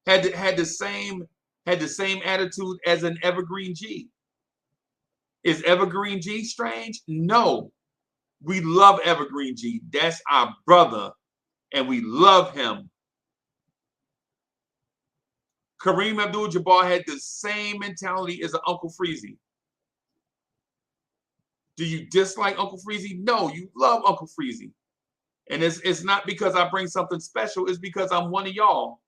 had the same attitude as an Evergreen G. Is Evergreen G strange? No. We love Evergreen G. That's our brother, and we love him. Kareem Abdul-Jabbar had the same mentality as Uncle Freezy. Do you dislike Uncle Freezy? No, you love Uncle Freezy. And it's not because I bring something special. It's because I'm one of y'all.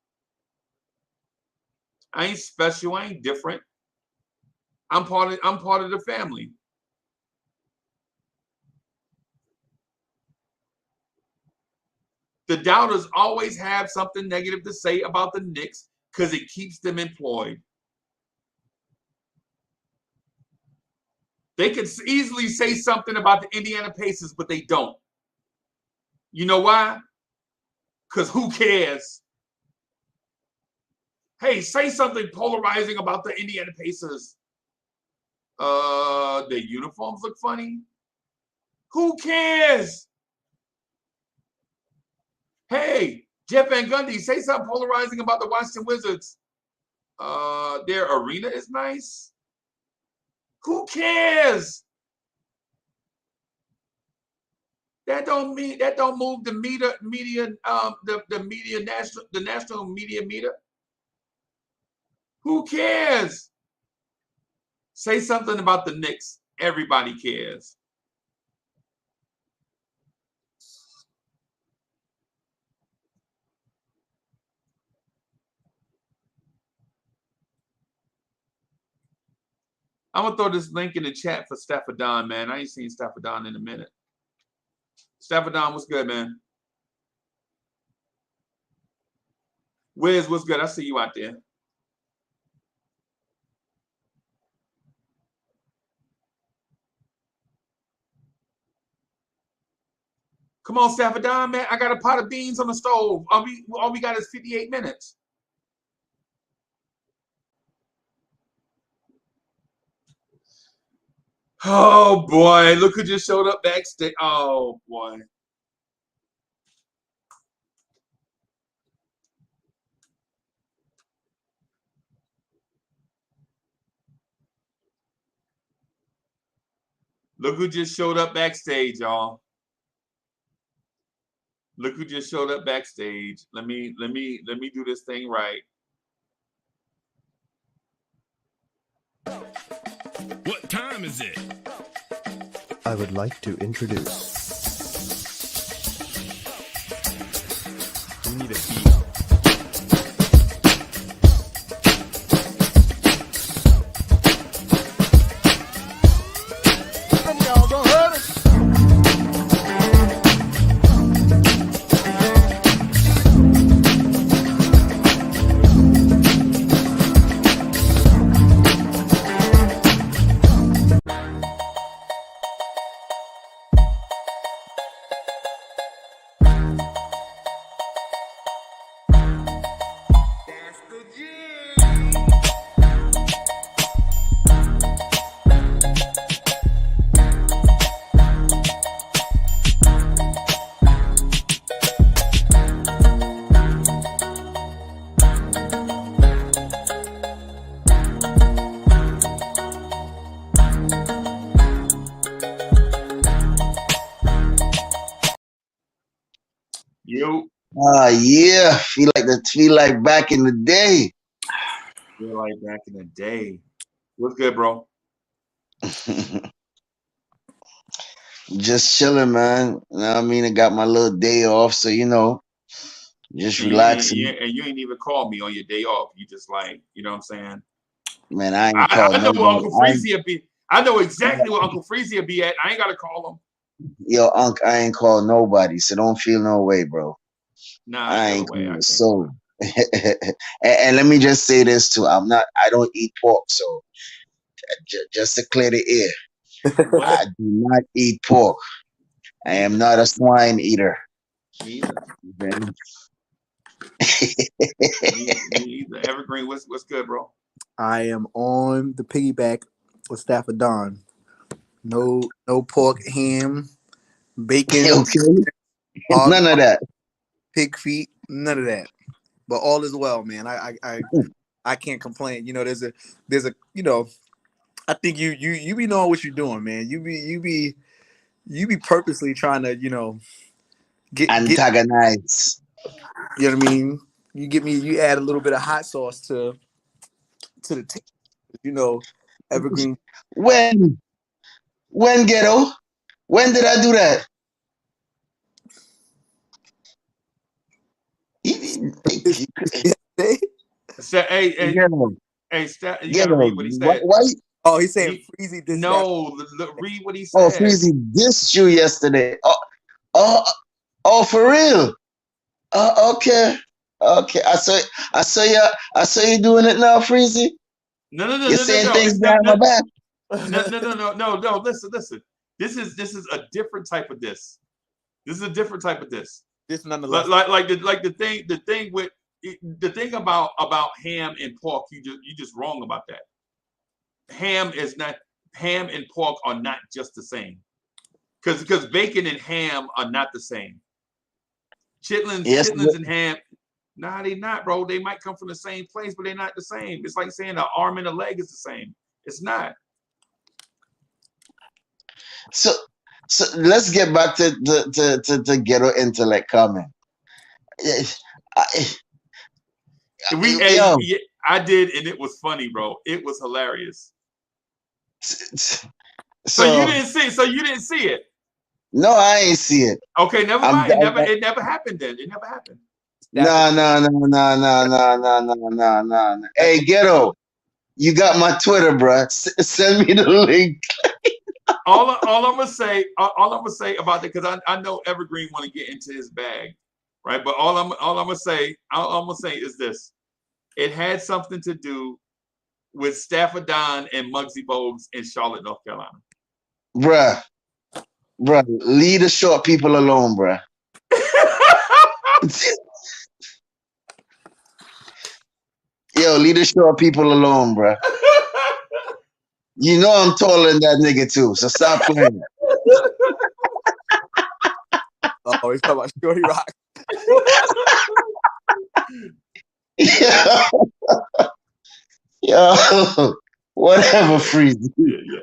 I ain't special. I ain't different. I'm part of the family. The doubters always have something negative to say about the Knicks because it keeps them employed. They could easily say something about the Indiana Pacers, but they don't. You know why? Because who cares? Hey, say something polarizing about the Indiana Pacers. Their uniforms look funny. Who cares? Hey, Jeff Van Gundy, say something polarizing about the Washington Wizards. Their arena is nice. Who cares? That don't move the national media meter. Who cares? Say something about the Knicks. Everybody cares. I'm gonna throw this link in the chat for Staffordon, man. I ain't seen Staffordon in a minute. Staffordon, what's good, man? Wiz, what's good? I see you out there. Come on, Staffordon, man. I got a pot of beans on the stove. All we got is 58 minutes. Oh boy, look who just showed up backstage. Oh boy. Look who just showed up backstage, y'all. Look who just showed up backstage. Let me do this thing right. What time is it? I would like to introduce. We need a beat. Y'all don't hurt us. Yeah, feel like back in the day. Feel like back in the day. What's good, bro? Just chilling, man. You know what I mean? I got my little day off, so just relaxing. And you ain't even called me on your day off. You just like, you know what I'm saying? Man, I ain't called I know nobody. where Uncle Freezy be. I know exactly where Uncle Freezy be at. I ain't gotta call him. Yo, Unc, I ain't called nobody, so don't feel no way, bro. Nah, I ain't called so. And let me just say this too. I don't eat pork, so just to clear the air. I do not eat pork. I am not a swine eater. Me either. Evergreen, what's good, bro? I am on the piggyback with Staffordon. No pork, ham, bacon, Okay. None of that. pig feet, none of that. But all is well, man. I can't complain. You know, there's a I think you be knowing what you're doing, man. You be purposely trying to, get Antagonize. you know what I mean? You add a little bit of hot sauce to the taste. Evergreen. When ghetto? When did I do that? Hey, you gotta read what he said. Why? Oh, he's saying Freezy dissed read what he said. Oh, Freezy dissed you yesterday. Oh, for real? Okay. Okay, I saw you doing it now, Freezy. No, no, no, You're no, no, saying no. things It's not. behind my No, back. no, no, no, no, no, no. Listen, listen. This is a different type of this. This is a different type of this. This nonetheless. Like the thing with the thing about ham and pork. You just wrong about that. Ham and pork are not just the same. Because bacon and ham are not the same. Yes, Chitlins and ham. Nah, they not, bro. They might come from the same place, but they're not the same. It's like saying an arm and a leg is the same. It's not. so let's get back to ghetto intellect comment. I- Yo, I did, and it was funny, bro. It was hilarious. so So you didn't see. So you didn't see it. no, I ain't see it. Okay, never I'm mind. It never happened then. It never happened. no. Hey, ghetto, you got my Twitter, bruh. Send me the link. All I'm gonna say about that, because I know Evergreen want to get into his bag, right? But all I'm gonna say is this: it had something to do with Stafford Don and Muggsy Bogues in Charlotte, North Carolina. Bruh, leave the short people alone, bruh. Yo, leave the short people alone, bruh. You know I'm taller than that nigga too, so stop playing. Oh, he's talking about Shorty Rock. Yo, whatever, Freeze.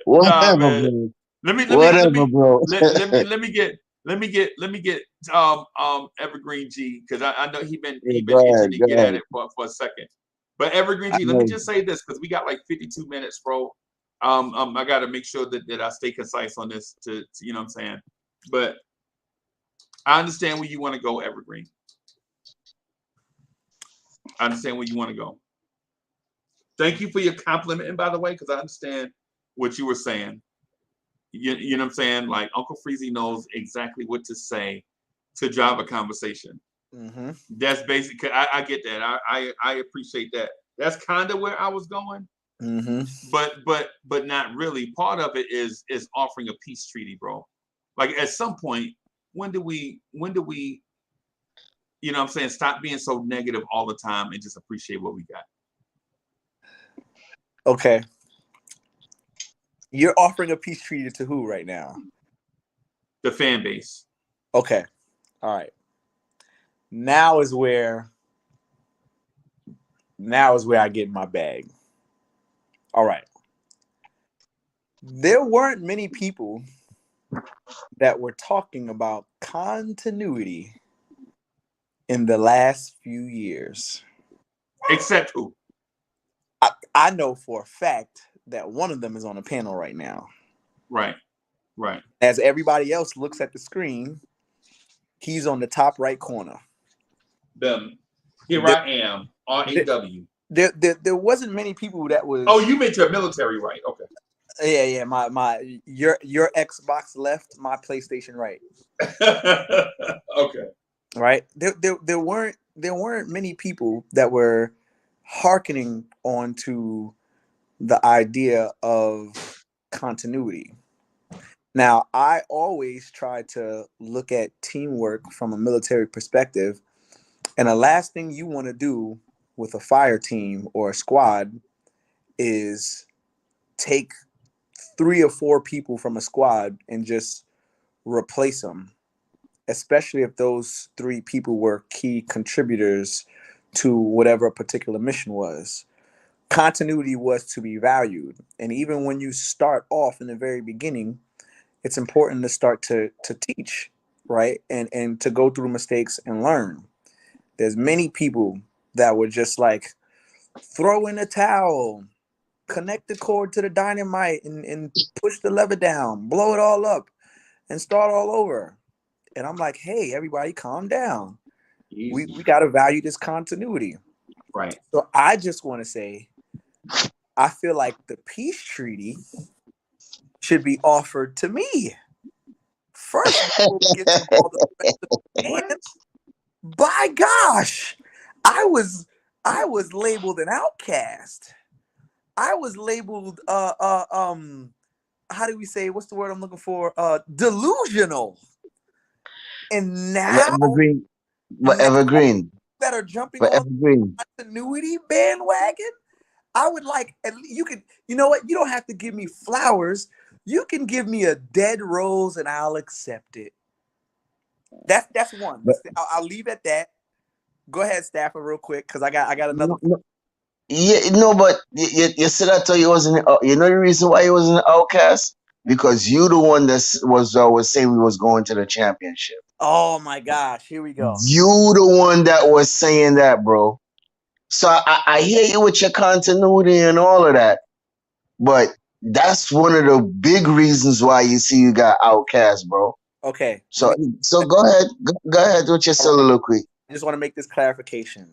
Whatever, nah, bro. Let me Bro. let me get Evergreen G, because I know he been Go itching to get ahead. at it for a second. But Evergreen G, let me just say this, because we got like 52 minutes, bro. I got to make sure that I stay concise on this to you know what I'm saying. But I understand where you want to go, Evergreen. I understand where you want to go. Thank you for your compliment, and by the way, because I understand what you were saying. You know what I'm saying? Like Uncle Freezy knows exactly what to say to drive a conversation. Mm-hmm. That's basically. I get that. I appreciate that. That's kind of where I was going. Mm-hmm. But not really. Part of it is offering a peace treaty, bro. Like at some point, when do we, you know what I'm saying, stop being so negative all the time and just appreciate what we got? Okay. You're offering a peace treaty to who right now? The fan base. Okay. All right. Now is where I get in my bag. All right. There weren't many people that were talking about continuity in the last few years. Except who? I know for a fact that one of them is on a panel right now. Right. As everybody else looks at the screen, he's on the top right corner. Here I am, RAW. There wasn't many people that was. Oh, you meant your military right? Okay. Yeah. My your Xbox left, my PlayStation right. Okay. Right. There weren't many people that were hearkening onto the idea of continuity. Now, I always try to look at teamwork from a military perspective, and the last thing you want to do with a fire team or a squad is take 3 or 4 people from a squad and just replace them, especially if those 3 people were key contributors to whatever a particular mission was. Continuity was to be valued. And even when you start off in the very beginning, it's important to start to teach, right? And to go through mistakes and learn. There's many people that were just like, throw in a towel, connect the cord to the dynamite and push the lever down, blow it all up and start all over. And I'm like, hey, everybody calm down. We got to value this continuity. Right. So I just want to say, I feel like the peace treaty should be offered to me first before we get to all the rest of the plans. By gosh, I was labeled an outcast. I was labeled how do we say, what's the word I'm looking for? Delusional. And But now evergreen, but evergreen, that are jumping but on evergreen. the continuity bandwagon, I would like, you could, you know what? You don't have to give me flowers. You can give me a dead rose and I'll accept it. That's one. But I'll leave at that. Go ahead, Stafford, real quick, because I got another. no, no, yeah, no, but you said I thought you wasn't. You know the reason why you wasn't an outcast because you the one that was saying we was going to the championship. Oh my gosh, here we go. You the one that was saying that, bro. So I hear you with your continuity and all of that, but that's one of the big reasons why you see you got outcast, bro. Okay, So go ahead, go ahead with your soliloquy. I just want to make this clarification.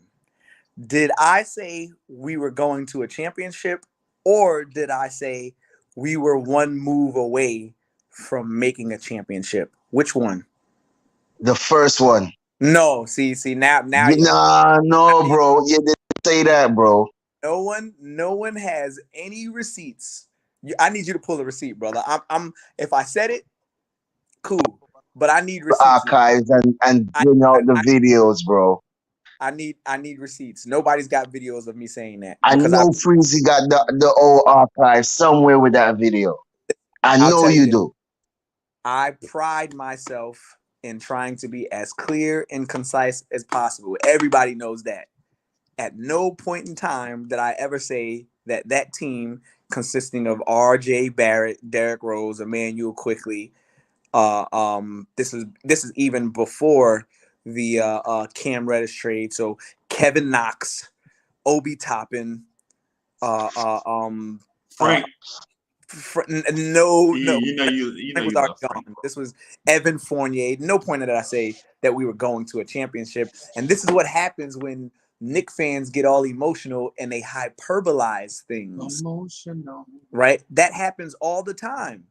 Did I say we were going to a championship, or did I say we were one move away from making a championship? Which one? The first one. No, see now No, bro. You didn't say that, bro. no one has any receipts. I need you to pull a receipt, brother. I'm if I said it, cool, but I need receipts. Archives and bring out the videos, bro. I need receipts. Nobody's got videos of me saying that. I Because know Freezy got the old archive somewhere with that video. I know you do. I pride myself in trying to be as clear and concise as possible. Everybody knows that. At no point in time did I ever say that team consisting of RJ Barrett, Derrick Rose, Emmanuel Quickly. This is even before the Cam Reddish trade. So Kevin Knox, Obi Toppin, Frank. No, you was love gone. This was Evan Fournier. No point did I say that we were going to a championship. And this is what happens when Knick fans get all emotional and they hyperbolize things. Emotional. Right? That happens all the time.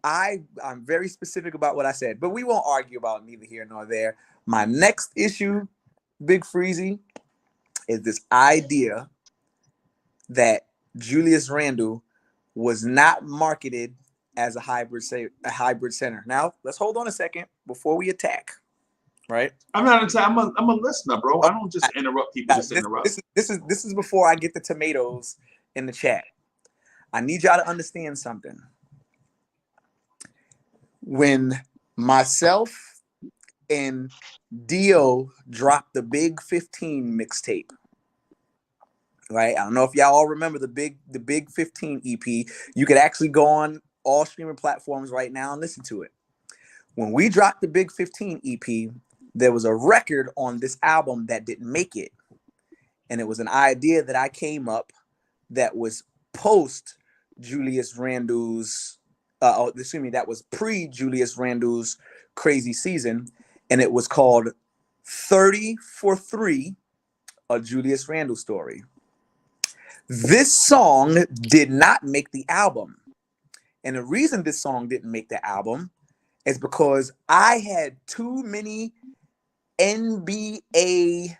I'm very specific about what I said, but we won't argue about neither here nor there. My next issue, Big Freezy, is this idea that Julius Randle was not marketed as a hybrid center. Now, let's hold on a second before we attack. Right? I'm not. I'm a listener, bro. I don't just interrupt people. This is before I get the tomatoes in the chat. I need y'all to understand something. When myself and Dio dropped the Big 15 mixtape, right? I don't know if y'all all remember the Big 15 EP. You could actually go on all streaming platforms right now and listen to it. When we dropped the Big 15 EP, there was a record on this album that didn't make it. And it was an idea that I came up that was post Julius Randle's that was pre-Julius Randle's crazy season, and it was called 30 for 3, a Julius Randle story. This song did not make the album. And the reason this song didn't make the album is because I had too many NBA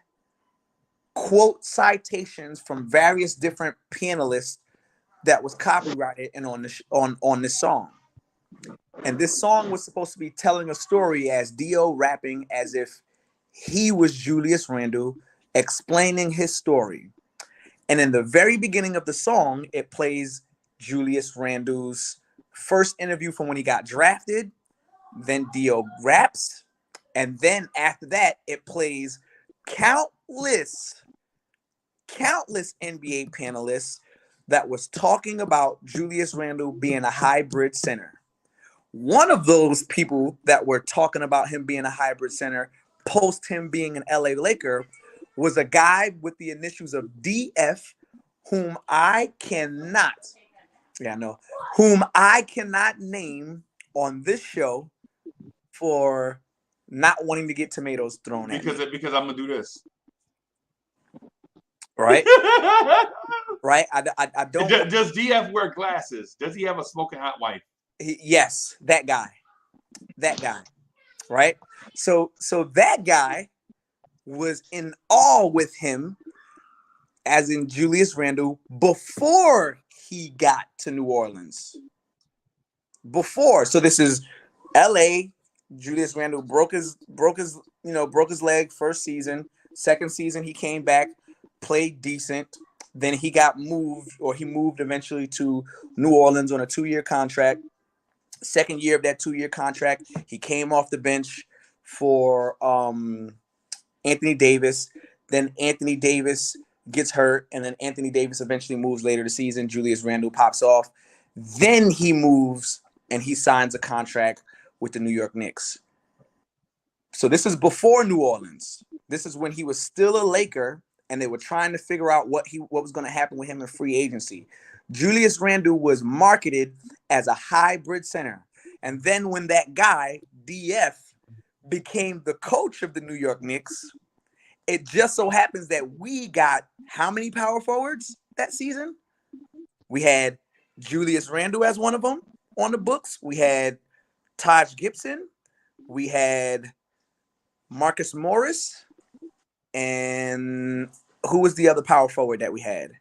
quote citations from various different panelists that was copyrighted and on this song. And this song was supposed to be telling a story as Dio rapping as if he was Julius Randle, explaining his story. And in the very beginning of the song, it plays Julius Randle's first interview from when he got drafted. Then Dio raps. And then after that, it plays countless NBA panelists that was talking about Julius Randle being a hybrid center. One of those people that were talking about him being a hybrid center post him being an LA Laker was a guy with the initials of DF, whom I cannot name on this show for not wanting to get tomatoes thrown at me. Because I'm gonna do this. Right? Right? I don't. Does DF wear glasses? Does he have a smoking hot wife? Yes, that guy. Right? So that guy was in awe with him, as in Julius Randle, before he got to New Orleans. Before, so this is L.A. Julius Randle broke his leg first season. Second season he came back, played decent. Then he got moved, or he moved eventually to New Orleans on a 2-year contract. Second year of that 2-year contract, he came off the bench for Anthony Davis. Then Anthony Davis gets hurt, and then Anthony Davis eventually moves later the season. Julius Randle pops off. Then he moves and he signs a contract with the New York Knicks. So this is before New Orleans. This is when he was still a Laker, and they were trying to figure out what was going to happen with him in free agency. Julius Randle was marketed as a hybrid center. And then when that guy, DF, became the coach of the New York Knicks, it just so happens that we got how many power forwards that season? We had Julius Randle as one of them on the books. We had Taj Gibson. We had Marcus Morris. And who was the other power forward that we had?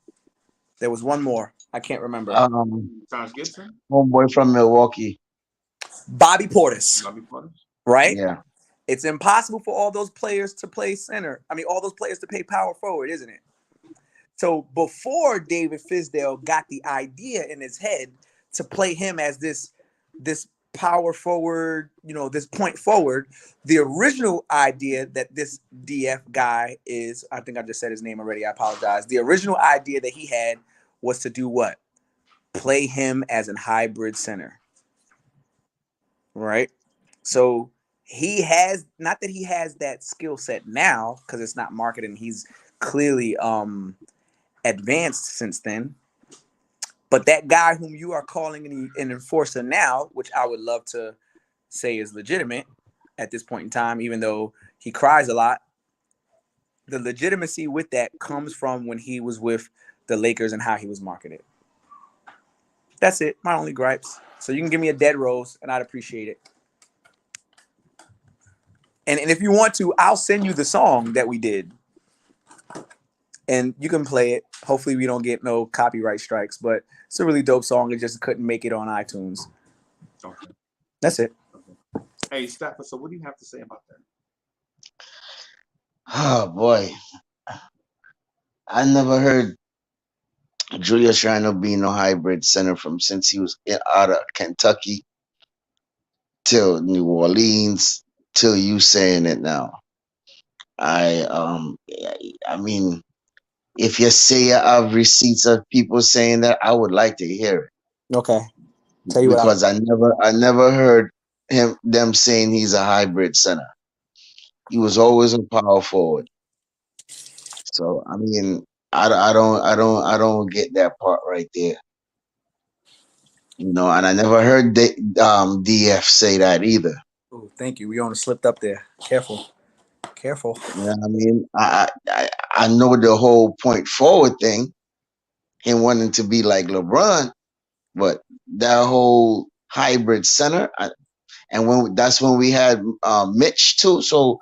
There was one more. I can't remember. Taj Gibson? Homeboy from Milwaukee. Bobby Portis. Bobby Portis? Right? Yeah. It's impossible for all those players to play center. I mean, all those players to play power forward, isn't it? So before David Fizdale got the idea in his head to play him as this power forward, this point forward, the original idea that this DF guy is, I think I just said his name already, I apologize. The original idea that he had was to do what? Play him as a hybrid center. Right? So he has, not that he has that skill set now, because it's not marketed, he's clearly advanced since then. But that guy whom you are calling an enforcer now, which I would love to say is legitimate at this point in time, even though he cries a lot, the legitimacy with that comes from when he was with the Lakers and how he was marketed. That's it. My only gripes. So you can give me a dead rose, and I'd appreciate it. And if you want to, I'll send you the song that we did. And you can play it. Hopefully we don't get no copyright strikes, but it's a really dope song. It just couldn't make it on iTunes. Okay. That's it. Okay. Hey, Stafford, so what do you have to say about that? Oh, boy. I never heard Julius Randle being no hybrid center since he was out of Kentucky till New Orleans till you saying it now. I mean, if you say you have receipts of people saying that, I would like to hear it. Okay. Tell you because I never heard them saying he's a hybrid center. He was always a power forward. So I mean, I don't get that part right there. And I never heard DF say that either. Oh, thank you. We almost slipped up there. Careful. Yeah, I mean, I know the whole point forward thing, him wanting to be like LeBron, but that whole hybrid center, that's when we had Mitch too. So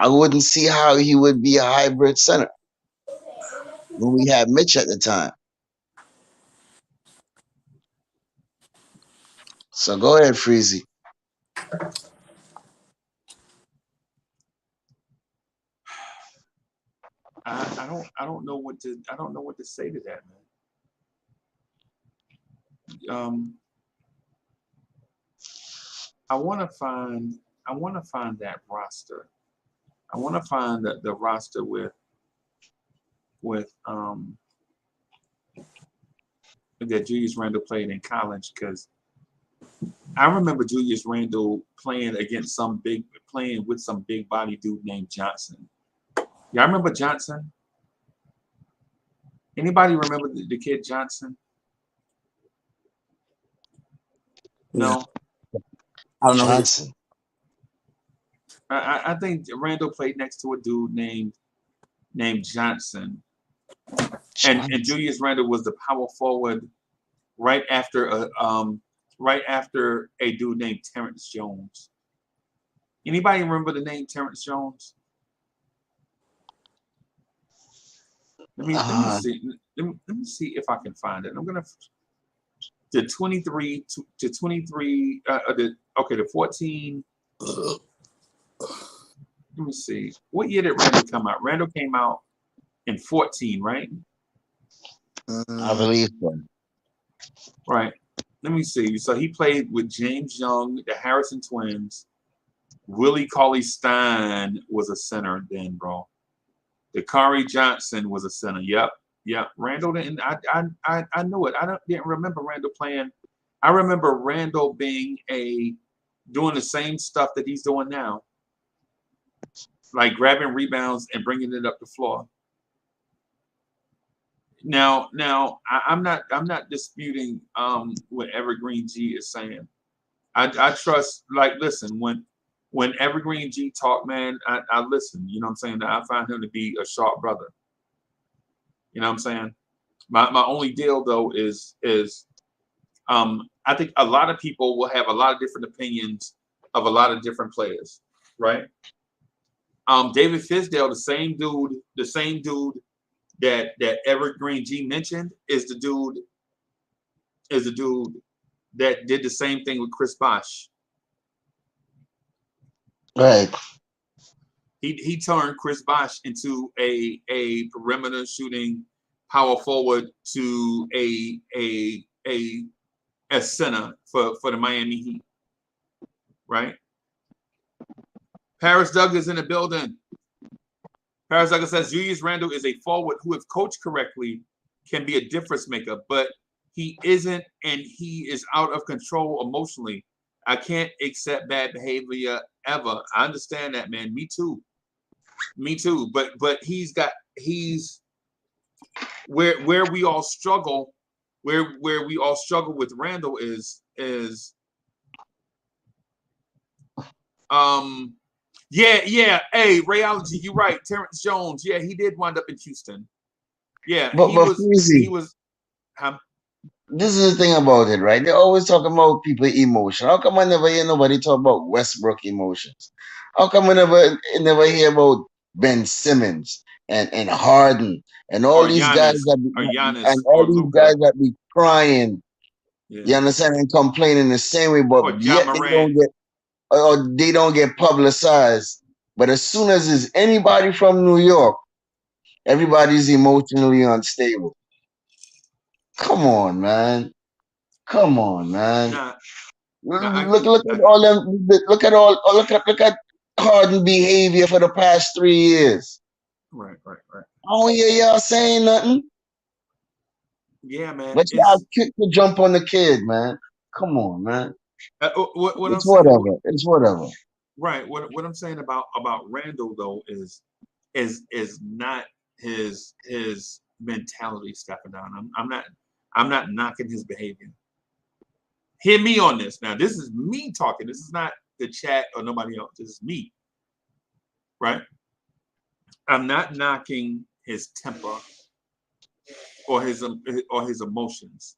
I wouldn't see how he would be a hybrid center when we had Mitch at the time. So go ahead, Freezy. I don't know what to say to that, man. I want to find that roster. I want to find the roster with that Julius Randle played in college, because I remember Julius Randle playing with some big body dude named Johnson. Y'all remember Johnson? Anybody remember the kid Johnson? No. I don't know. Johnson. I think Randle played next to a dude named Johnson. And Julius Randle was the power forward right after a dude named Terrence Jones. Anybody remember the name Terrence Jones? Let me see. Let me see if I can find it. I'm gonna the 23 to 23. The 14. Let me see. What year did Randall come out? Randall came out in 14, right? I believe so. Right. Let me see. So he played with James Young, the Harrison Twins. Willie Cauley-Stein was a center then, bro. Dakari Johnson was a center. Yep. Randall didn't. I knew it. Didn't remember Randall playing. I remember Randall being doing the same stuff that he's doing now, like grabbing rebounds and bringing it up the floor. Now, I'm not disputing what Evergreen G is saying. I trust. Like, listen, when Evergreen G talk, man, I listen. You know what I'm saying? I find him to be a sharp brother. You know what I'm saying? My only deal though is I think a lot of people will have a lot of different opinions of a lot of different players, right? David Fisdale, the same dude that Evergreen G mentioned is the dude that did the same thing with Chris Bosh. Right. He turned Chris Bosh into a perimeter shooting power forward to a center for the Miami Heat. Right? Paris Douglas in the building. Paris Douglas says Julius Randle is a forward who, if coached correctly, can be a difference maker, but he isn't, and he is out of control emotionally. I can't accept bad behavior ever. I understand that, man. Me too. But he's where we all struggle, where we all struggle with Randall is yeah. Hey, Rayology, you're right. Terrence Jones, yeah, he did wind up in Houston. Yeah, But he was. This is the thing about it, right? They're always talking about people emotion. How come I never hear nobody talk about Westbrook emotions? How come I never hear about Ben Simmons and Harden and all these guys that be crying? Yeah. You understand, and complaining the same way, but yet they don't get publicized. But as soon as there's anybody from New York, everybody's emotionally unstable. Come on, man. Look at Harden behavior for the past 3 years. Right. I don't hear y'all saying nothing. Yeah, man. But y'all quick to jump on the kid, man. Come on, man. It's whatever. Right. What I'm saying about Randall though is not his mentality stepping down. I'm not knocking his behavior. Hear me on this. Now, this is me talking. This is not the chat or nobody else. This is me. Right? I'm not knocking his temper or his emotions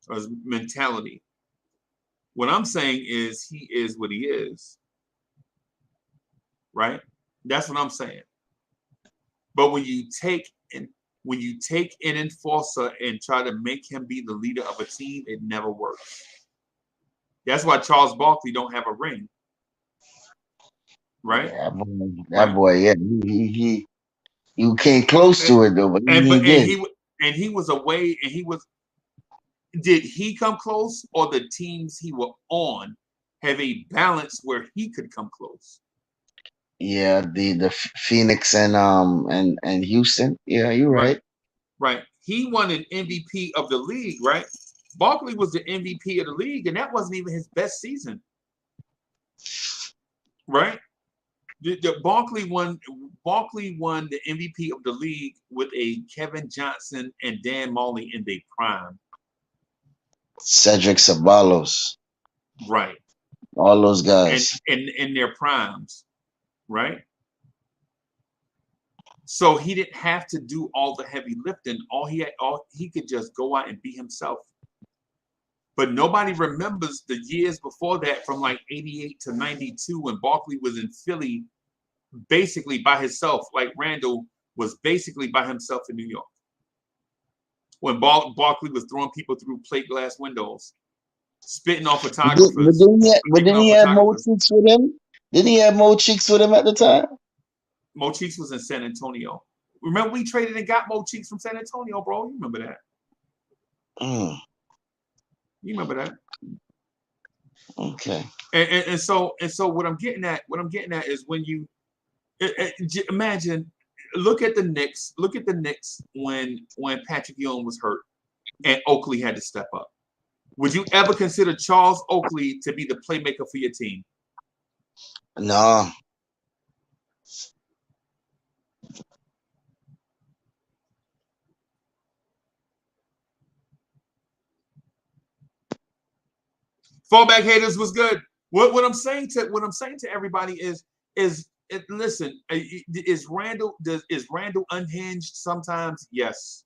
or his mentality. What I'm saying is he is what he is. Right? That's what I'm saying. But when you take an enforcer and try to make him be the leader of a team, it never works. That's why Charles Barkley don't have a ring. Right? That boy, yeah. He came close to it though, but he was away, and did he come close, or the teams he was on have a balance where he could come close? Yeah, the Phoenix and Houston. Yeah, you're right. Right. He won an MVP of the league, right? Barkley was the MVP of the league, and that wasn't even his best season. Right? Barkley won the MVP of the league with a Kevin Johnson and Dan Marley in their prime. Cedric Ceballos. Right. All those guys. And in their primes. Right? So he didn't have to do all the heavy lifting. He could just go out and be himself. But nobody remembers the years before that, from like 88 to 92, when Barkley was in Philly basically by himself, like Randall was basically by himself in New York. When Barkley was throwing people through plate glass windows, spitting off photographers. But didn't he have Mo Cheeks with him? Didn't he have Mo Cheeks with him at the time? Mo Cheeks was in San Antonio. Remember we traded and got Mo Cheeks from San Antonio, bro? You remember that? You remember that? Okay. And so what I'm getting at is when you imagine, look at the Knicks when Patrick Ewing was hurt and Oakley had to step up. Would you ever consider Charles Oakley to be the playmaker for your team? No. Fallback haters was good. What I'm saying to everybody is listen, is Randall unhinged sometimes? Yes.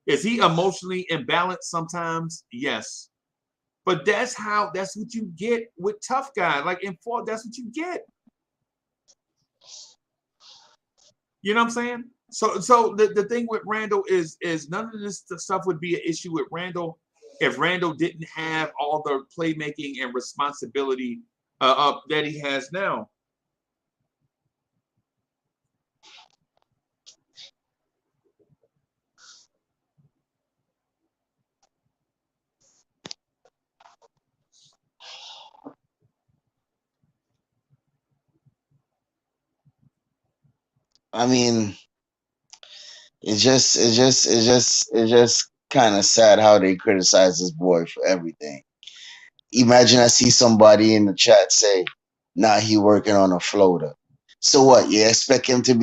Is he emotionally imbalanced sometimes? Yes. But that's what you get with tough guys. Like in fall, that's what you get. You know what I'm saying? So the thing with Randall is none of this stuff would be an issue with Randall if Randall didn't have all the playmaking and responsibility that he has now. I mean, it's just kind of sad how they criticize this boy for everything. Imagine I see somebody in the chat say, "Nah, he working on a floater." So what? You expect him to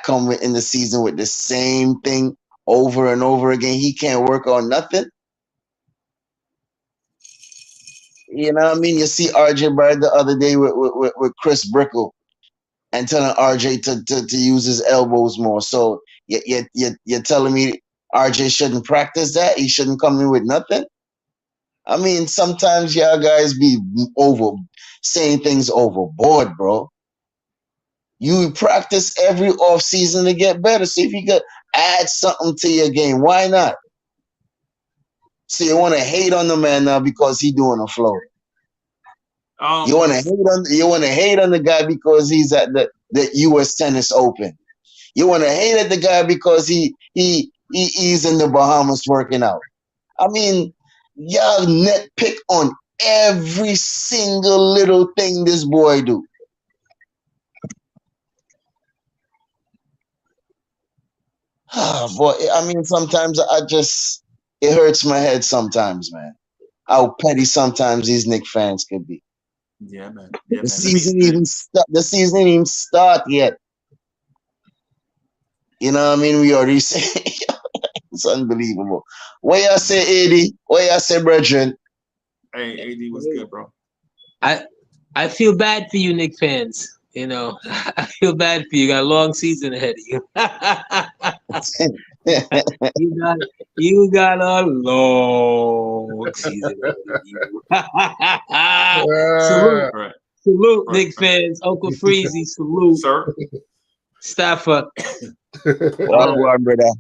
come in the season with the same thing over and over again? He can't work on nothing. You know what I mean? You see RJ Barrett the other day with Chris Brickle and telling RJ to use his elbows more. So you're telling me RJ shouldn't practice that? He shouldn't come in with nothing? I mean, sometimes y'all guys be saying things overboard, bro. You practice every off season to get better. So if you could add something to your game, why not? So you want to hate on the man now because he doing a flow. You want to hate on the guy because he's at the U.S. Tennis Open. You want to hate at the guy because he's in the Bahamas working out. I mean, y'all nitpick on every single little thing this boy do. Boy, I mean, sometimes it hurts my head sometimes, man. How petty sometimes these Knicks fans could be. Yeah, man. The season didn't even start yet. You know what I mean? We already say it's unbelievable. What y'all say, AD? What y'all say, brethren? Hey, AD was good, bro. I feel bad for you, Knicks fans. You know, I feel bad for you. You got a long season ahead of you. you got a long season ahead of you. Salute, Knicks fans. Uncle Freezy, salute. Sir. Staffer. Well, brother.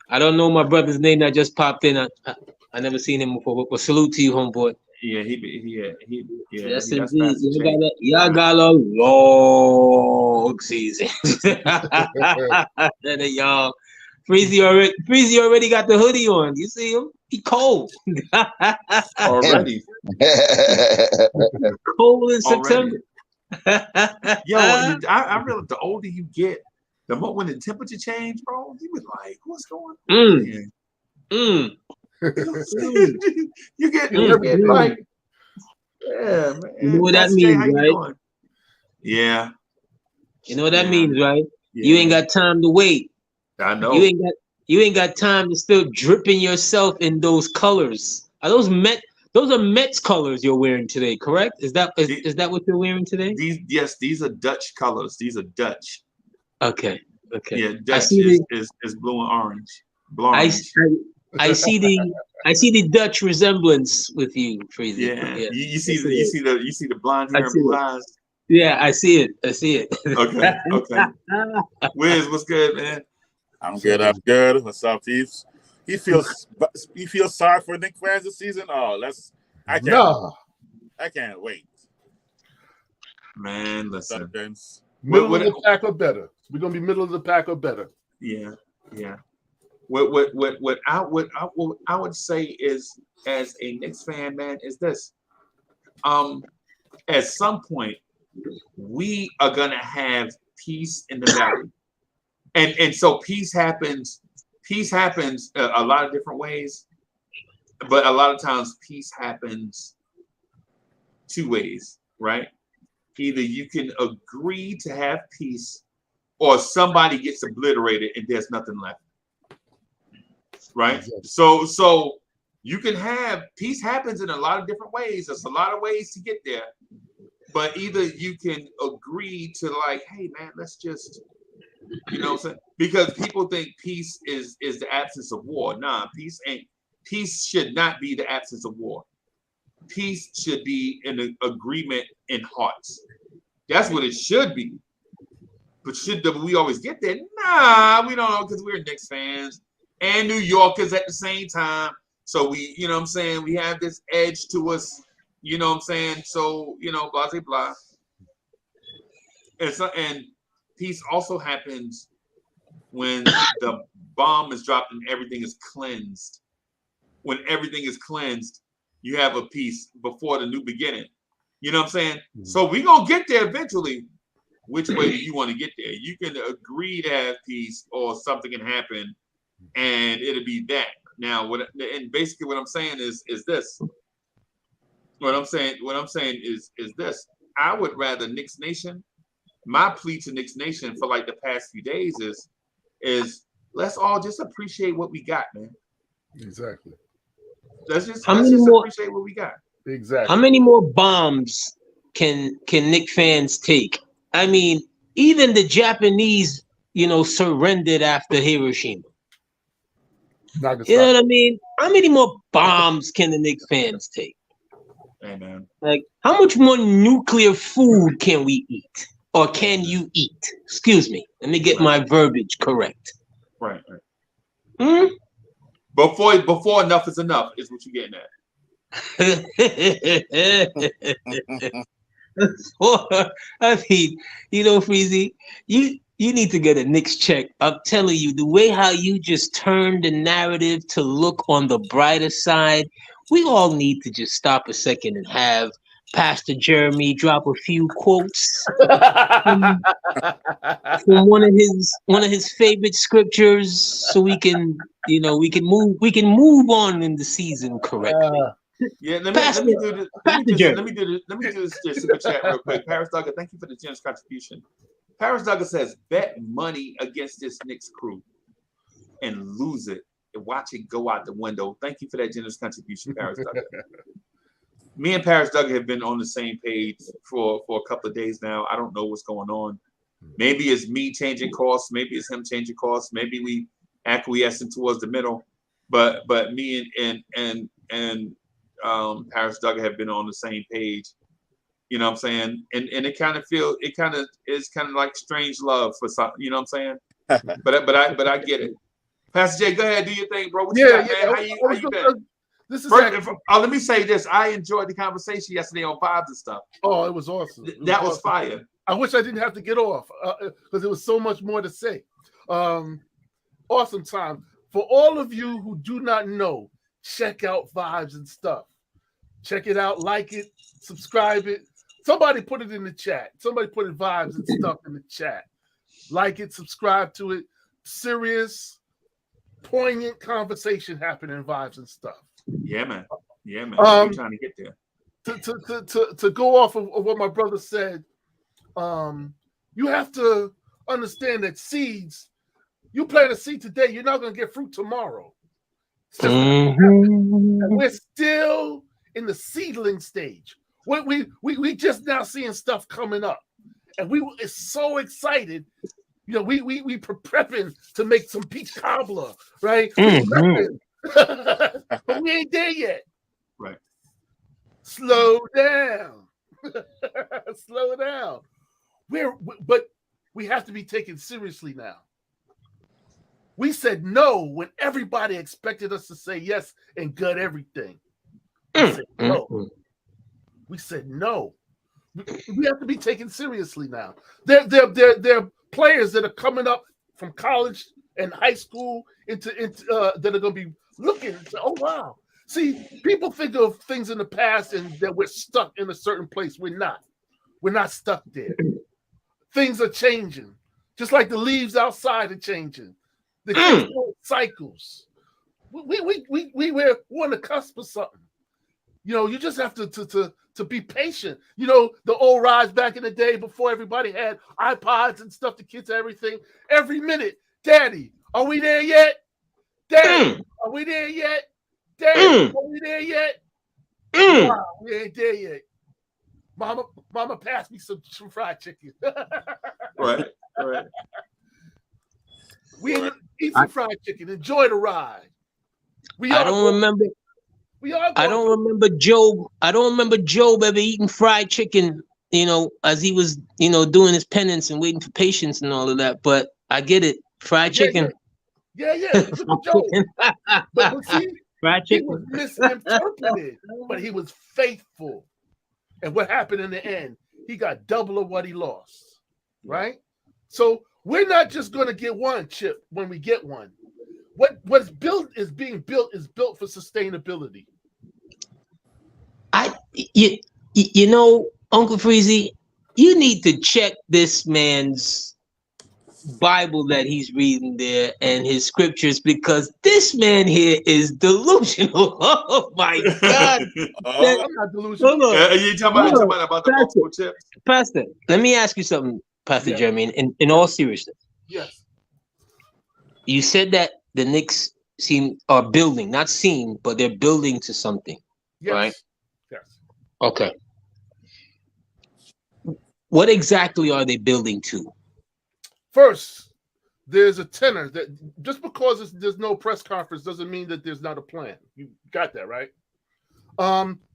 I don't know my brother's name that just popped in. I never seen him before, but salute to you, homeboy. Yeah, yes, indeed. Y'all got a long season. And y'all, Freezy already got the hoodie on. You see him? He cold. Already. Cold in September. Yo, I realize the older you get, the more when the temperature change, bro, you was like, what's going on? You get like, yeah, man. You know what that means, right? Yeah. You know what that means, right? Yeah. You ain't got time to wait. I know. You ain't got time to still dripping yourself in those colors. Those are Mets colors you're wearing today, correct? Is that what you're wearing today? These are Dutch colors. These are Dutch. Okay. Yeah, Dutch is blue and orange. Blorange. I see the Dutch resemblance with you, Freezy. Yeah. You see the blonde hair and blue eyes. Yeah, I see it. Okay. Wiz, what's good, man? I'm good. What's up, Peeps? He feels sorry for Knicks fans this season. Oh, I can't wait. Man, listen. Middle of the pack or better. We're gonna be middle of the pack or better. Yeah. What I would say is, as a Knicks fan, man, is this. At some point, we are gonna have peace in the valley, and so peace happens. Peace happens a lot of different ways, but a lot of times peace happens two ways, right? Either you can agree to have peace, or somebody gets obliterated and there's nothing left, right? So you can have peace happens in a lot of different ways. There's a lot of ways to get there, but either you can agree to like, hey man, let's just, you know what I'm saying? Because people think peace is the absence of war. Nah, peace should not be the absence of war. Peace should be an agreement in hearts. That's what it should be. But should we always get there? Nah, we don't know, because we're Knicks fans and New Yorkers at the same time. So we, you know what I'm saying, we have this edge to us, you know what I'm saying? So, you know, blah, blah, blah. And peace also happens when the bomb is dropped and everything is cleansed. When everything is cleansed, you have a peace before the new beginning. You know what I'm saying? Mm-hmm. So we're going to get there eventually. Which way do you want to get there? You can agree to have peace, or something can happen and it'll be that. Now, and basically what I'm saying is this. What I'm saying is this. I would rather Knicks Nation. My plea to Knicks Nation for like the past few days is let's all just appreciate what we got, man. Exactly. Let's just appreciate what we got. Exactly. How many more bombs can Knicks fans take? I mean, even the Japanese, surrendered after Hiroshima. You know what I mean? How many more bombs can the Knicks fans take? Hey, man. Like, how much more nuclear food can we eat? Or can you eat? Excuse me. Let me get my verbiage correct. Right. Hmm? Before enough is enough is what you're getting at. I mean, Freezy, you need to get a Knicks check. I'm telling you, the way how you just turned the narrative to look on the brighter side, we all need to just stop a second and have Pastor Jeremy drop a few quotes from one of his favorite scriptures, so we can move on in the season correctly. Yeah, let me do this super chat real quick. Paris Duggar, thank you for the generous contribution. Paris Duggar says, bet money against this Knicks crew and lose it and watch it go out the window. Thank you for that generous contribution, Paris Duggar. Me and Paris Duggar have been on the same page for a couple of days now. I don't know what's going on. Maybe it's me changing course. Maybe it's him changing course. Maybe we acquiescing towards the middle. But me and Paris Duggar have been on the same page. You know what I'm saying? And it kind of is like strange love for some. You know what I'm saying? but I get it. Pastor Jay, go ahead, do your thing, bro. What you got, man? How you been? Let me say this. I enjoyed the conversation yesterday on Vibes and stuff. Oh, it was awesome. That was fire. I wish I didn't have to get off because there was so much more to say. Awesome time. For all of you who do not know, check out Vibes and stuff. Check it out, like it, subscribe it. Somebody put it in the chat. Somebody put it Vibes and stuff in the chat. Like it, subscribe to it. Serious, poignant conversation happening, Vibes and stuff. Yeah, man. I'm trying to get there. To go off of what my brother said, you have to understand that seeds, you plant a seed today, you're not going to get fruit tomorrow. And we're still in the seedling stage. We just now seeing stuff coming up, and we is so excited. We prepping to make some peach cobbler, right? But we ain't there yet. Right. Slow down. Slow down. But we have to be taken seriously now. We said no when everybody expected us to say yes and gut everything. We said no. We said no. We have to be taken seriously now. There are players that are coming up from college and high school into that are going to be looking and say, oh, wow. See, people think of things in the past and that we're stuck in a certain place. We're not. We're not stuck there. Things are changing. Just like the leaves outside are changing. The cycles. We're on the cusp of something. You know, you just have to be patient. You know, the old rides back in the day before everybody had iPods and stuff, the kids, everything. Every minute, Daddy, are we there yet? Daddy, are we there yet? Daddy, are we there yet? Wow, we ain't there yet. Mama, pass me some fried chicken. Right. We eat some fried chicken. Enjoy the ride. I don't remember Job. I don't remember Job ever eating fried chicken, you know, as he was, you know, doing his penance and waiting for patience and all of that. But I get it. Fried chicken. Yeah. Job. But see, fried chicken. He was misinterpreted, but he was faithful. And what happened in the end? He got double of what he lost, right? So we're not just going to get one chip when we get one. What's built is being built is built for sustainability. You know, Uncle Freezy, you need to check this man's Bible that he's reading there and his scriptures, because this man here is delusional. Oh my God! I'm not delusional. You talking about the multiple chips? Pastor, let me ask you something, Pastor Jeremy. In all seriousness, yes, you said that the Knicks are building, not seem, but they're building to something, right? Yes. Okay. What exactly are they building to? First, there's a tenor that just because there's no press conference doesn't mean that there's not a plan. You got that, right?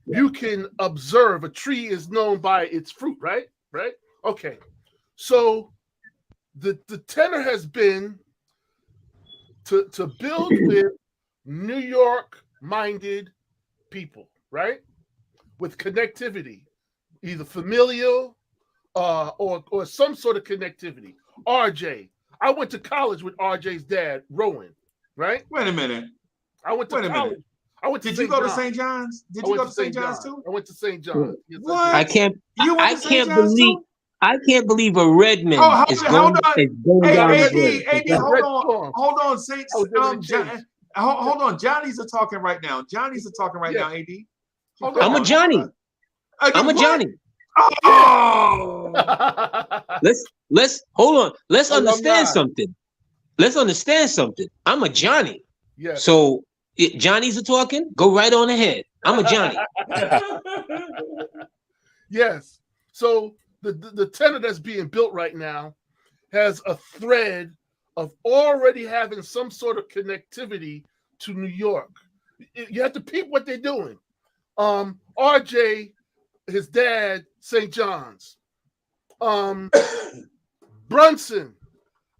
You can observe a tree is known by its fruit, right? Right? Okay. So the tenor has been to build with New York-minded people, right? With connectivity, either familial or some sort of connectivity. RJ. I went to college with RJ's dad, Rowan, right? Wait a minute. I went to college. Did you go to St. John's? Did you go to St. John's too? I went to St. John's. Yes, what? I can't believe a Redmond is going down. AD, hold on, Saints. Hold on. Johnny's are talking right now. Now, AD. I'm a Johnny. I'm a Johnny. Oh. Let's hold on. Let's understand something. I'm a Johnny. Yeah. So Johnny's are talking. Go right on ahead. I'm a Johnny. Yes. So the tenor that's being built right now has a thread of already having some sort of connectivity to New York. You have to peep what they're doing. RJ, his dad, St. John's. Brunson.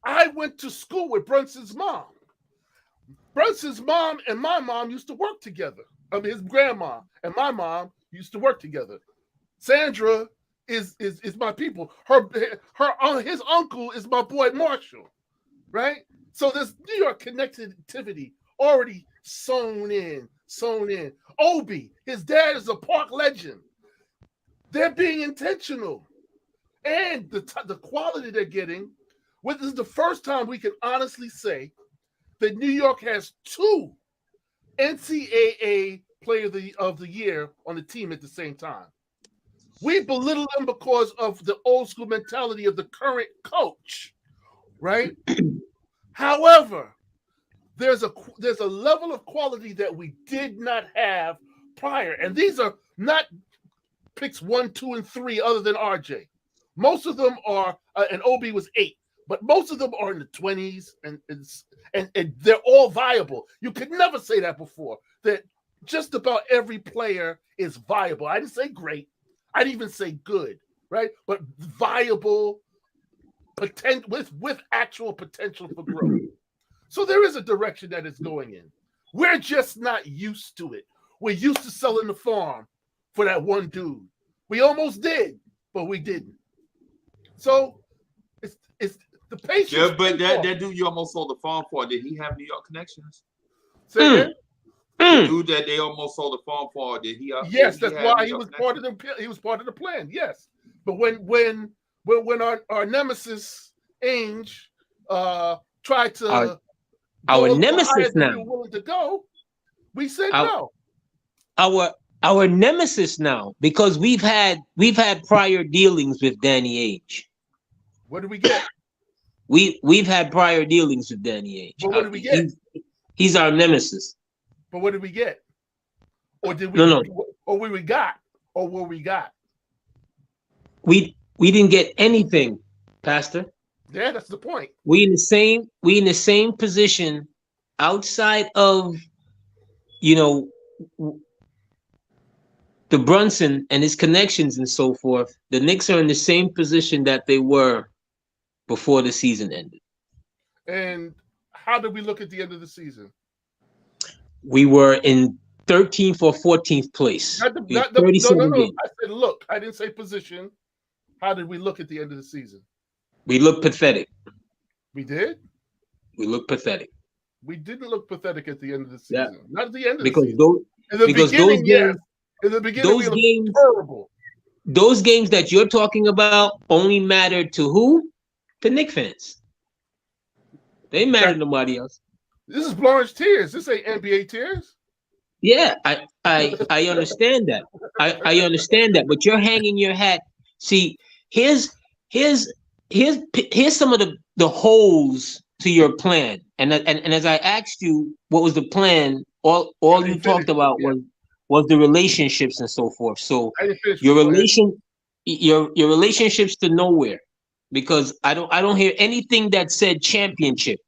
I went to school with Brunson's mom. Brunson's mom and my mom used to work together. I mean, his grandma and my mom used to work together. Sandra is my people. His uncle is my boy Marshall, right? So this New York connectivity already sewn in. Obi, his dad is a park legend. They're being intentional, and the quality they're getting. This is the first time we can honestly say that New York has 2 NCAA Player of the Year on the team at the same time. We belittle them because of the old school mentality of the current coach, right? However, there's a level of quality that we did not have prior, and these are not picks 1, 2, and 3 other than RJ. Most of them are, and OB was 8, but most of them are in the 20s, and they're all viable. You could never say that before, that just about every player is viable. I didn't say great. I'd even say good, right? But viable, with actual potential for growth. So there is a direction that it's going in. We're just not used to it. We're used to selling the farm for that one dude. We almost did, but we didn't. So it's the patience. Yeah, but that dude you almost sold the farm for, did he have New York connections? Say again? The dude that they almost sold the farm for, did he? Yes, that's why he was part of the. He was part of the plan. Yes, but when our nemesis Ainge tried to our nemesis now we were willing to go, we said no. Our nemesis now, because we've had prior dealings with Danny Ainge. What did we get? We've had prior dealings with Danny Ainge. But what did we get? He's our nemesis. But what did we get? Or did we? No. Or we got? Or what we got? We didn't get anything, Pastor. Yeah, that's the point. We in the same position outside of, the Brunson and his connections and so forth. The Knicks are in the same position that they were before the season ended. And how did we look at the end of the season? We were in 13th or 14th place. No. I said look. I didn't say position. How did we look at the end of the season? We looked pathetic. We did? We looked pathetic. We didn't look pathetic at the end of the season. Yeah. Not at the end of because the season. In the beginning, yes. In the beginning, we looked terrible. Those games that you're talking about only mattered to who? To Knicks fans. They mattered to nobody else. This is Blorange Tears. This ain't NBA Tears. Yeah, I understand that. I understand that, but you're hanging your hat. See, here's some of the holes to your plan. And as I asked you what was the plan, all you talked about was the relationships and so forth. So your relationships to nowhere, because I don't hear anything that said championship.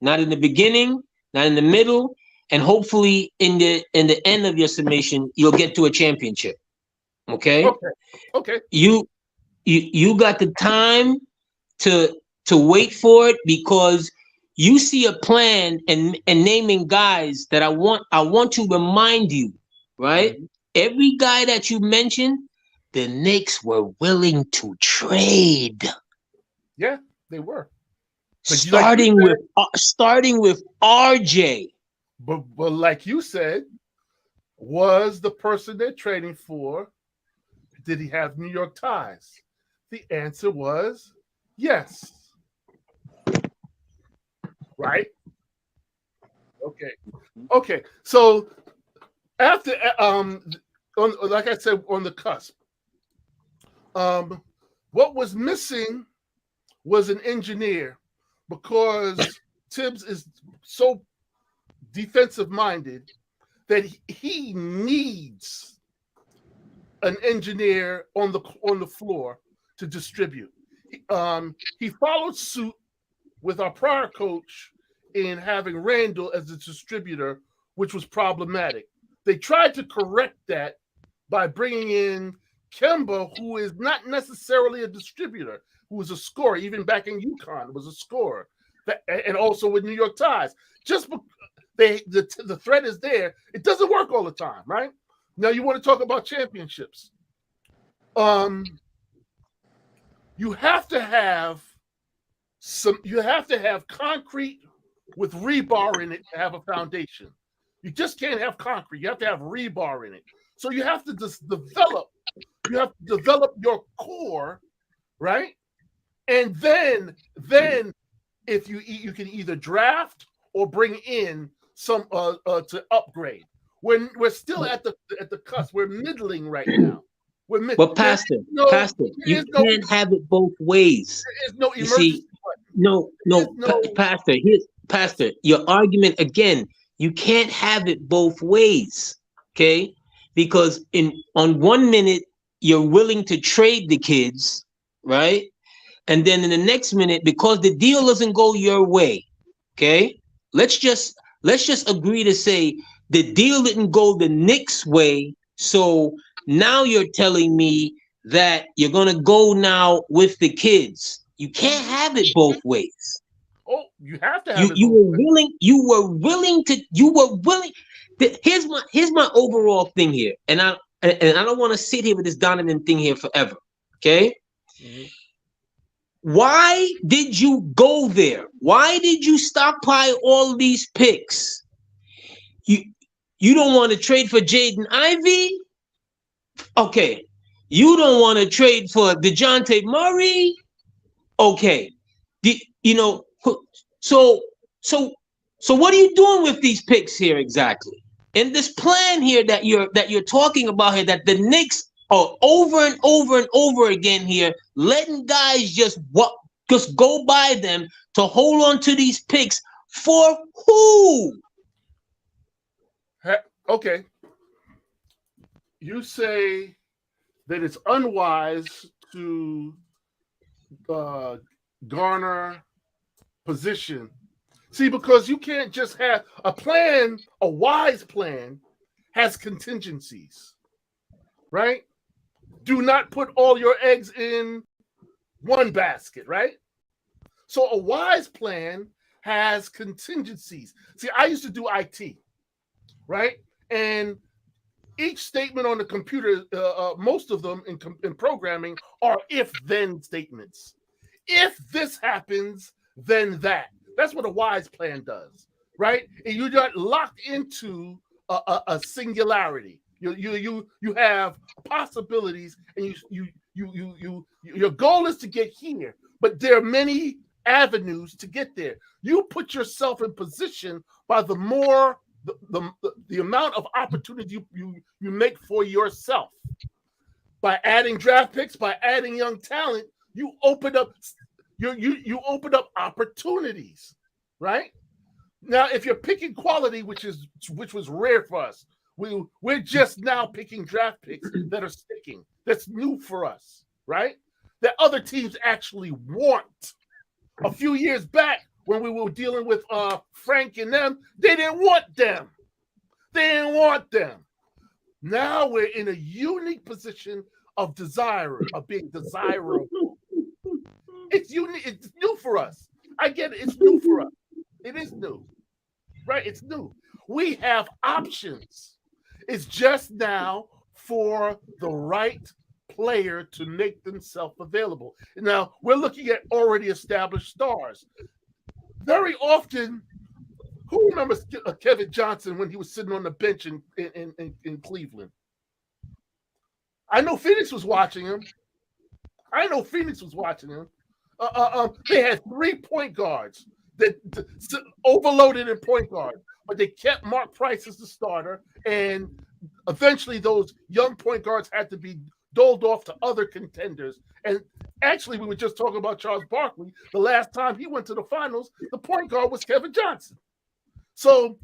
Not in the beginning, not in the middle, and hopefully in the end of your summation, you'll get to a championship. Okay. You got the time to wait for it, because you see a plan and naming guys that I want to remind you, right? Mm-hmm. Every guy that you mentioned, the Knicks were willing to trade. Yeah, they were. Starting with RJ. But like you said, was the person they're trading for, did he have New York ties? The answer was yes. Right? Okay. So after like I said, on the cusp, what was missing was an engineer, because Tibbs is so defensive minded that he needs an engineer on the floor to distribute. He followed suit with our prior coach in having Randall as the distributor, which was problematic. They tried to correct that by bringing in Kemba, who is not necessarily a distributor, who was a scorer, even back in UConn, was a scorer, and also with New York ties. Just the threat is there. It doesn't work all the time, right? Now you want to talk about championships. You have to have concrete with rebar in it to have a foundation. You just can't have concrete. You have to have rebar in it. So you have to just develop your core, right? And then if you can either draft or bring in some to upgrade. We're still at the cusp. We're middling right now. But Pastor, you can't have it both ways. There is no emergency button. Pastor, your argument again, you can't have it both ways, okay? Because on 1 minute you're willing to trade the kids, right? And then in the next minute, because the deal doesn't go your way, okay? Let's just agree to say the deal didn't go the Knicks' way. So now you're telling me that you're gonna go now with the kids. You can't have it both ways. Oh, you have to have it. You were willing. You were willing. Here's my overall thing here, and I don't want to sit here with this Donovan thing here forever. Okay. Mm-hmm. Why did you go there? Why did you stockpile all these picks? You don't want to trade for Jaden Ivey? Okay. You don't want to trade for DeJounte Murray? Okay. So what are you doing with these picks here exactly? In this plan here that you're talking about here, that the Knicks are over and over and over again here, letting guys just go by them to hold on to these picks for who? Okay. You say that it's unwise to garner position. See, because you can't just have a plan. A wise plan has contingencies, right? Do not put all your eggs in one basket, right? So a wise plan has contingencies. See, I used to do IT, right? And each statement on the computer, most of them in programming are if-then statements. If this happens, then that. That's what a wise plan does, right? And you're not locked into a singularity. You have possibilities, and your goal is to get here, but there are many avenues to get there. You put yourself in position by the more the amount of opportunity you make for yourself. By adding draft picks, by adding young talent, you open up you open up opportunities, right? Now, if you're picking quality, which was rare for us, we're just now picking draft picks that are sticking. That's new for us, right? That other teams actually want. A few years back, when we were dealing with Frank and them, they didn't want them. They didn't want them. Now we're in a unique position of being desirable. It's unique. It's new for us. I get it. It's new for us. It is new, right? It's new. We have options. It's just now for the right player to make themselves available. Now, we're looking at already established stars. Very often, who remembers Kevin Johnson when he was sitting on the bench in Cleveland? I know Phoenix was watching him. They had 3 point guards that overloaded in point guard, but they kept Mark Price as the starter, and eventually those young point guards had to be doled off to other contenders. And actually, we were just talking about Charles Barkley. The last time he went to the finals, the point guard was Kevin Johnson. So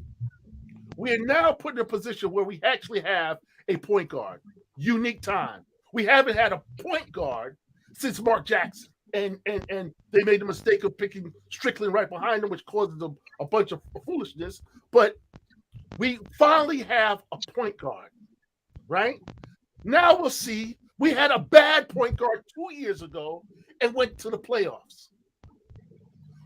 we're now put in a position where we actually have a point guard. Unique time. We haven't had a point guard since Mark Jackson. And they made the mistake of picking Strickland right behind him, which causes a bunch of foolishness. But we finally have a point guard, right? Now we'll see. We had a bad point guard 2 years ago and went to the playoffs.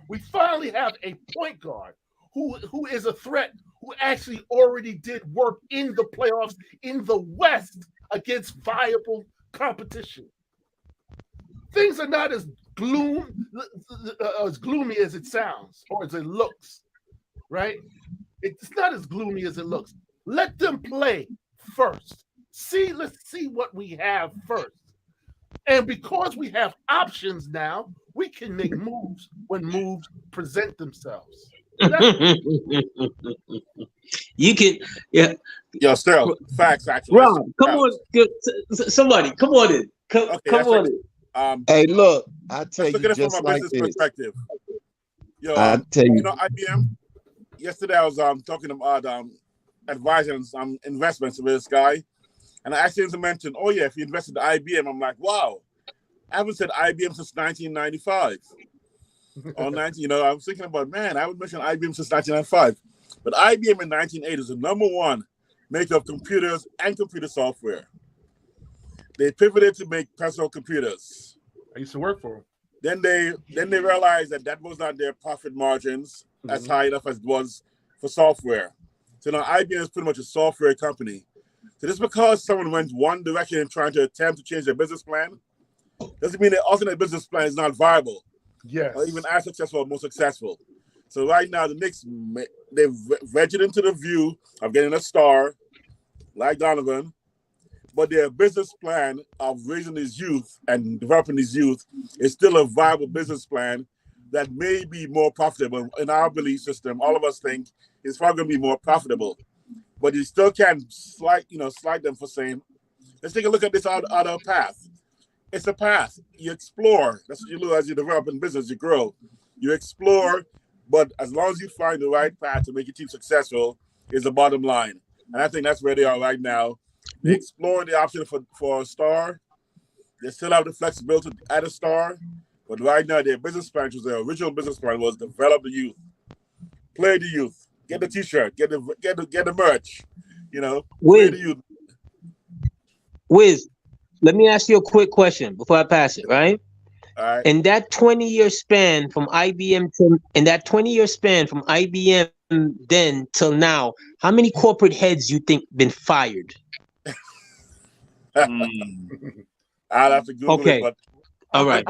We finally have a point guard who is a threat, who actually already did work in the playoffs in the West against viable competition. Things are not as gloomy as it sounds or as it looks, right? It's not as gloomy as it looks. Let them play first. Let's see what we have first. And because we have options now, we can make moves when moves present themselves. You can, yeah. Yo, still facts actually. Rob, come on, somebody, come on in. Come on in. Hey, look, I tell you, look at it just from a like business this. perspective. Yo, I tell you, IBM. Yesterday, I was talking about advising some investments with this guy, and I asked him to mention, oh yeah, if he invested in IBM, I'm like, wow, I haven't said IBM since 1995. Or 19, I was thinking about, man, I haven't mentioned IBM since 1995. But IBM in 1980 is the #1 maker of computers and computer software. They pivoted to make personal computers. I used to work for them. Then they realized that was not their profit margins as high enough as it was for software. So now IBM is pretty much a software company. So just because someone went one direction and trying to attempt to change their business plan, doesn't mean their alternate business plan is not viable. Yes. Or even as successful or more successful. So right now the Knicks, they've ventured into the view of getting a star like Donovan, but their business plan of raising these youth and developing these youth is still a viable business plan that may be more profitable. In our belief system, all of us think it's probably going to be more profitable, but you still can't slide them for saying, let's take a look at this other path. It's a path. You explore. That's what you do as you develop in business. You grow. You explore, but as long as you find the right path to make your team successful is the bottom line. And I think that's where they are right now. They explore the option for a star. They still have the flexibility to add a star. But right now, their business plan, which was their original business plan, was develop the youth, play the youth, get the T-shirt, get the merch, play the youth. Wiz, let me ask you a quick question before I pass it, right? All right. In that 20-year span from IBM then till now, how many corporate heads you think been fired? I'll have to Google it, but all right.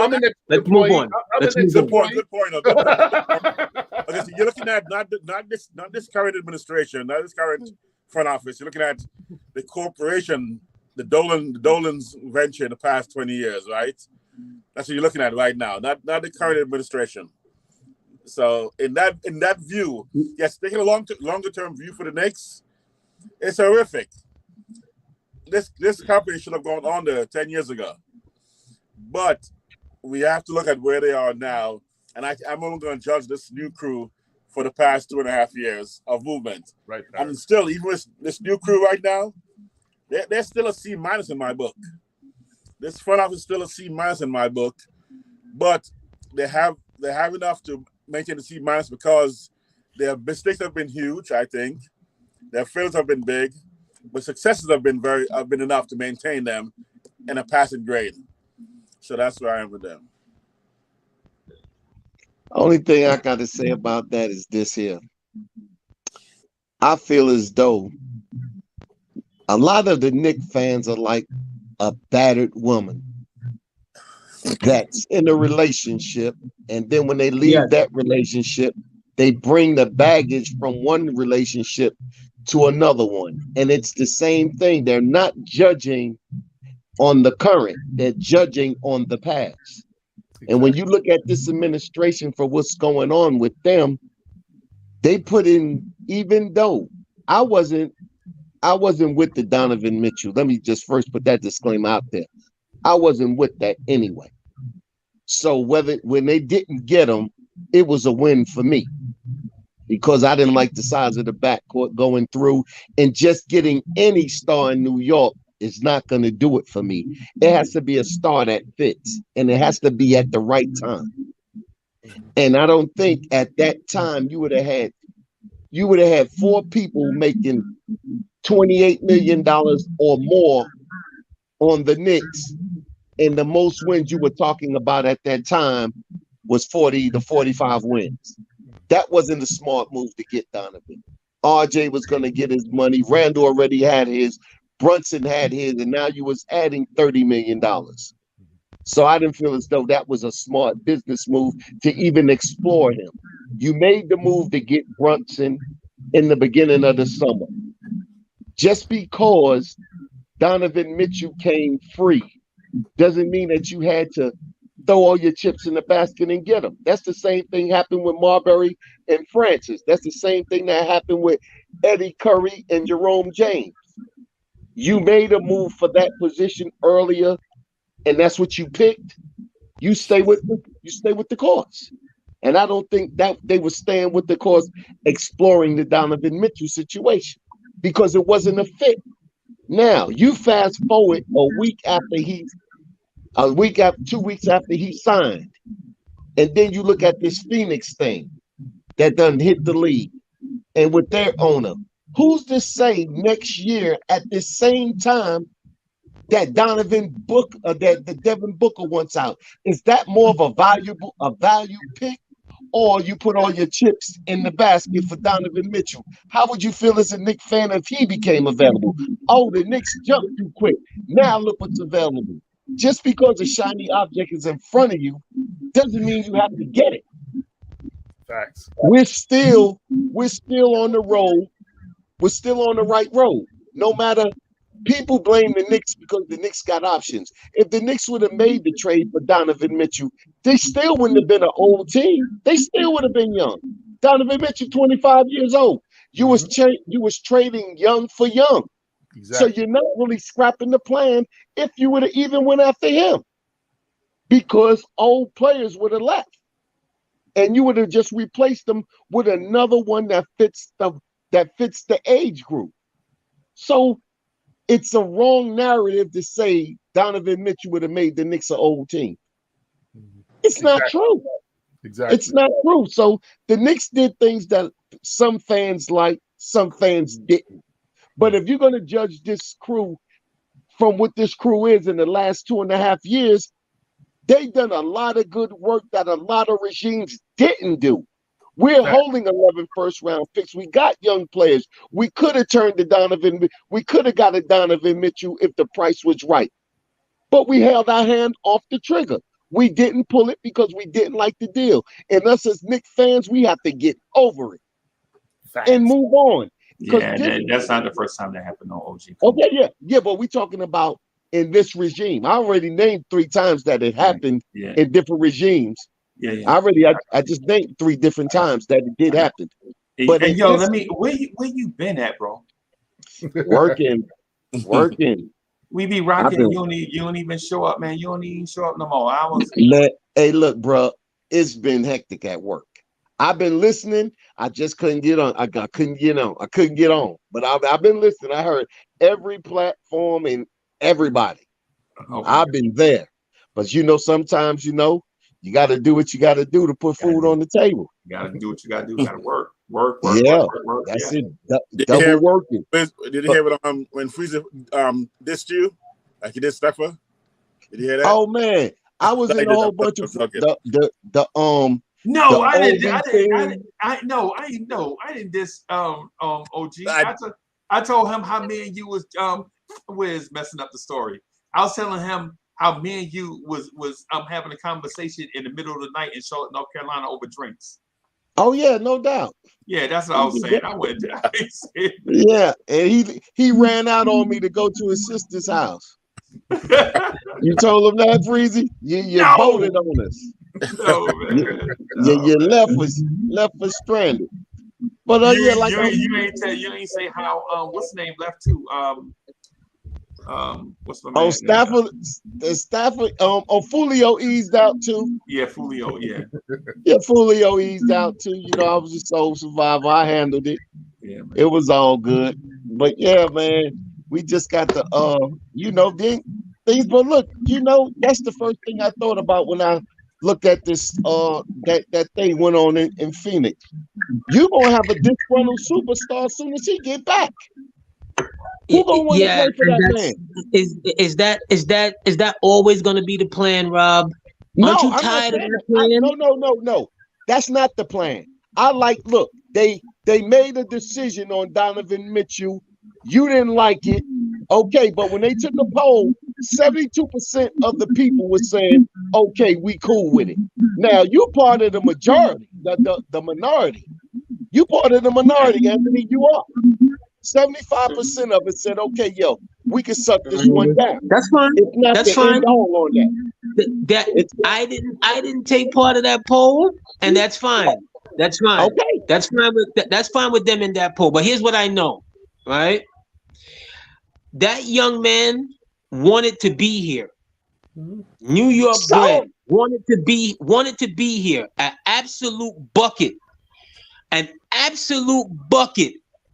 Let's move on. Good point. Okay, so you're looking at not this current administration, not this current front office. You're looking at the corporation, the Dolan's venture in the past 20 years, right? That's what you're looking at right now, not the current administration. So in that view, yes, taking a longer term view for the Knicks, it's horrific. This company should have gone under 10 years ago. But we have to look at where they are now. And I'm only going to judge this new crew for the past 2.5 years of movement. Right. And still, even with this new crew right now, they're still a C- in my book. This front office is still a C- in my book. But they have enough to maintain the C- because their mistakes have been huge, I think. Their failures have been big. But successes have been enough to maintain them in a passing grade. So that's where I am with them. Only thing I got to say about that is this here. I feel as though a lot of the Knicks fans are like a battered woman that's in a relationship, and then when they leave that relationship, they bring the baggage from one relationship to another one. And it's the same thing. They're not judging on the current, they're judging on the past. Exactly. And when you look at this administration for what's going on with them, they put in, even though I wasn't with the Donovan Mitchell. Let me just first put that disclaimer out there. I wasn't with that anyway. So when they didn't get him, it was a win for me, because I didn't like the size of the backcourt going through, and just getting any star in New York is not going to do it for me. It has to be a star that fits, and it has to be at the right time. And I don't think at that time you would have had 4 people making $28 million or more on the Knicks, and the most wins you were talking about at that time was 40 to 45 wins. That wasn't a smart move to get Donovan. RJ was going to get his money. Randall already had his. Brunson had his, and now you was adding $30 million. So I didn't feel as though that was a smart business move to even explore him. You made the move to get Brunson in the beginning of the summer. Just because Donovan Mitchell came free doesn't mean that you had to throw all your chips in the basket and get them. That's the same thing happened with Marbury and Francis. That's the same thing that happened with Eddie Curry and Jerome James. You made a move for that position earlier, and that's what you picked. You stay with the course. And I don't think that they were staying with the course, exploring the Donovan Mitchell situation, because it wasn't a fit. Now you fast forward 2 weeks after he signed, and then you look at this Phoenix thing that done hit the league, and with their owner. Who's to say next year at this same time that Donovan Book that the Devin Booker wants out? Is that more of a value pick, or you put all your chips in the basket for Donovan Mitchell? How would you feel as a Knicks fan if he became available? Oh, the Knicks jumped too quick. Now look what's available. Just because a shiny object is in front of you doesn't mean you have to get it. Facts. We're still on the road. We're still on the right road. No matter, people blame the Knicks because the Knicks got options. If the Knicks would have made the trade for Donovan Mitchell, they still wouldn't have been an old team. They still would have been young. Donovan Mitchell, 25 years old. You was trading young for young. Exactly. So you're not really scrapping the plan if you would have even went after him, because old players would have left. And you would have just replaced them with another one that fits the age group. So it's a wrong narrative to say Donovan Mitchell would have made the Knicks an old team. It's not true. Exactly. It's not true. So the Knicks did things that some fans liked, some fans didn't. But if you're going to judge this crew from what this crew is in the last 2.5 years, they've done a lot of good work that a lot of regimes didn't do. We're holding 11 first-round picks. We got young players. We could have turned to Donovan. We could have got a Donovan Mitchell if the price was right. But we held our hand off the trigger. We didn't pull it because we didn't like the deal. And us as Knicks fans, we have to get over it and move on. Yeah, that's not the first time that happened on OG. Okay, yeah, but we're talking about in this regime. I already named 3 times that it happened in different regimes. Yeah. I just named 3 different times that it did happen. But where you been at, bro? Working. We be rocking. You don't even show up, man. You don't even show up no more. Hey, look, bro. It's been hectic at work. I've been listening. I just couldn't get on. I couldn't get on. But I've been listening. I heard every platform and everybody. Okay. I've been there. But sometimes you got to do what you got to do to put food on the table. You got to do what you got to do. You got to work. Work. That's it. Double working. Did you hear it when Freezer dissed you? Like he did Steffa? Did you hear that? Oh man, I was in a whole bunch of No, I didn't. I didn't diss OG. I told him how me and you was messing up the story. I was telling him how me and you was having a conversation in the middle of the night in Charlotte, North Carolina over drinks. Oh yeah, no doubt. Yeah, that's what I was saying. I went there. Yeah, and he ran out on me to go to his sister's house. You told him that, Freezy? You voted on us. No, man. You left us stranded. But you ain't say how what's the name left too? What's the name? Stafford. Folio eased out too. Yeah, Folio. Yeah. Yeah, Folio eased out too. I was a sole survivor. I handled it. Yeah, man. It was all good. But yeah, man, we just got the things. But look, that's the first thing I thought about when I looked at this that thing went on in Phoenix. You're gonna have a disgruntled superstar as soon as he get back. Who gonna want to play for that man? Is that always gonna be the plan, Rob? Aren't you tired of that plan? No. That's not the plan. Look, they made a decision on Donovan Mitchell. You didn't like it. Okay, but when they took a poll, 72% of the people were saying, okay, we cool with it. Now, you're part of the majority, the minority. You part of the minority, Anthony, you are. 75% of it said, okay, we can suck this one down. That's fine. That's fine. On that. I didn't take part of that poll, and that's fine. That's fine. Okay. That's fine with them in that poll. But here's what I know, right? That young man wanted to be here. New York bred, wanted to be here. An absolute bucket.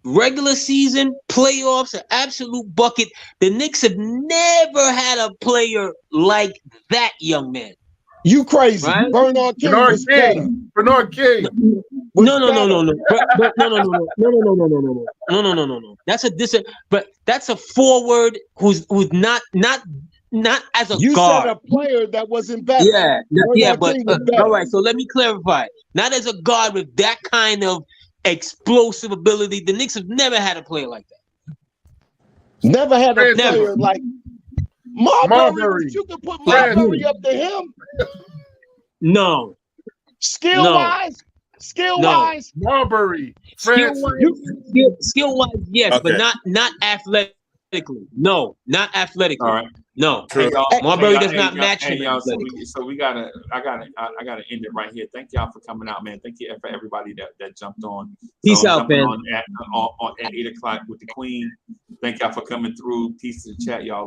Regular season, playoffs, an absolute bucket. The Knicks have never had a player like that young man. You crazy. Right? Bernard King Bernard was better. King. Bernard King. No. That's a forward who's not as a You guard. said a player that wasn't better. But all right. So let me clarify. Not as a guard with that kind of explosive ability. The Knicks have never had a player like that. Never had a Never. player like Marbury. You can put Marbury up to him. No. Skill-wise? Marbury. Skill-wise, yes, Okay. but not athletically. No, not athletically. All right. No. Hey, y'all, Marbury hey, does y'all, not hey, match hey, him y'all, athletically. I gotta end it right here. Thank y'all for coming out, man. Thank you for everybody that jumped on. Peace out, jumping man. on at 8 o'clock with the Queen. Thank y'all for coming through. Peace to the chat, y'all.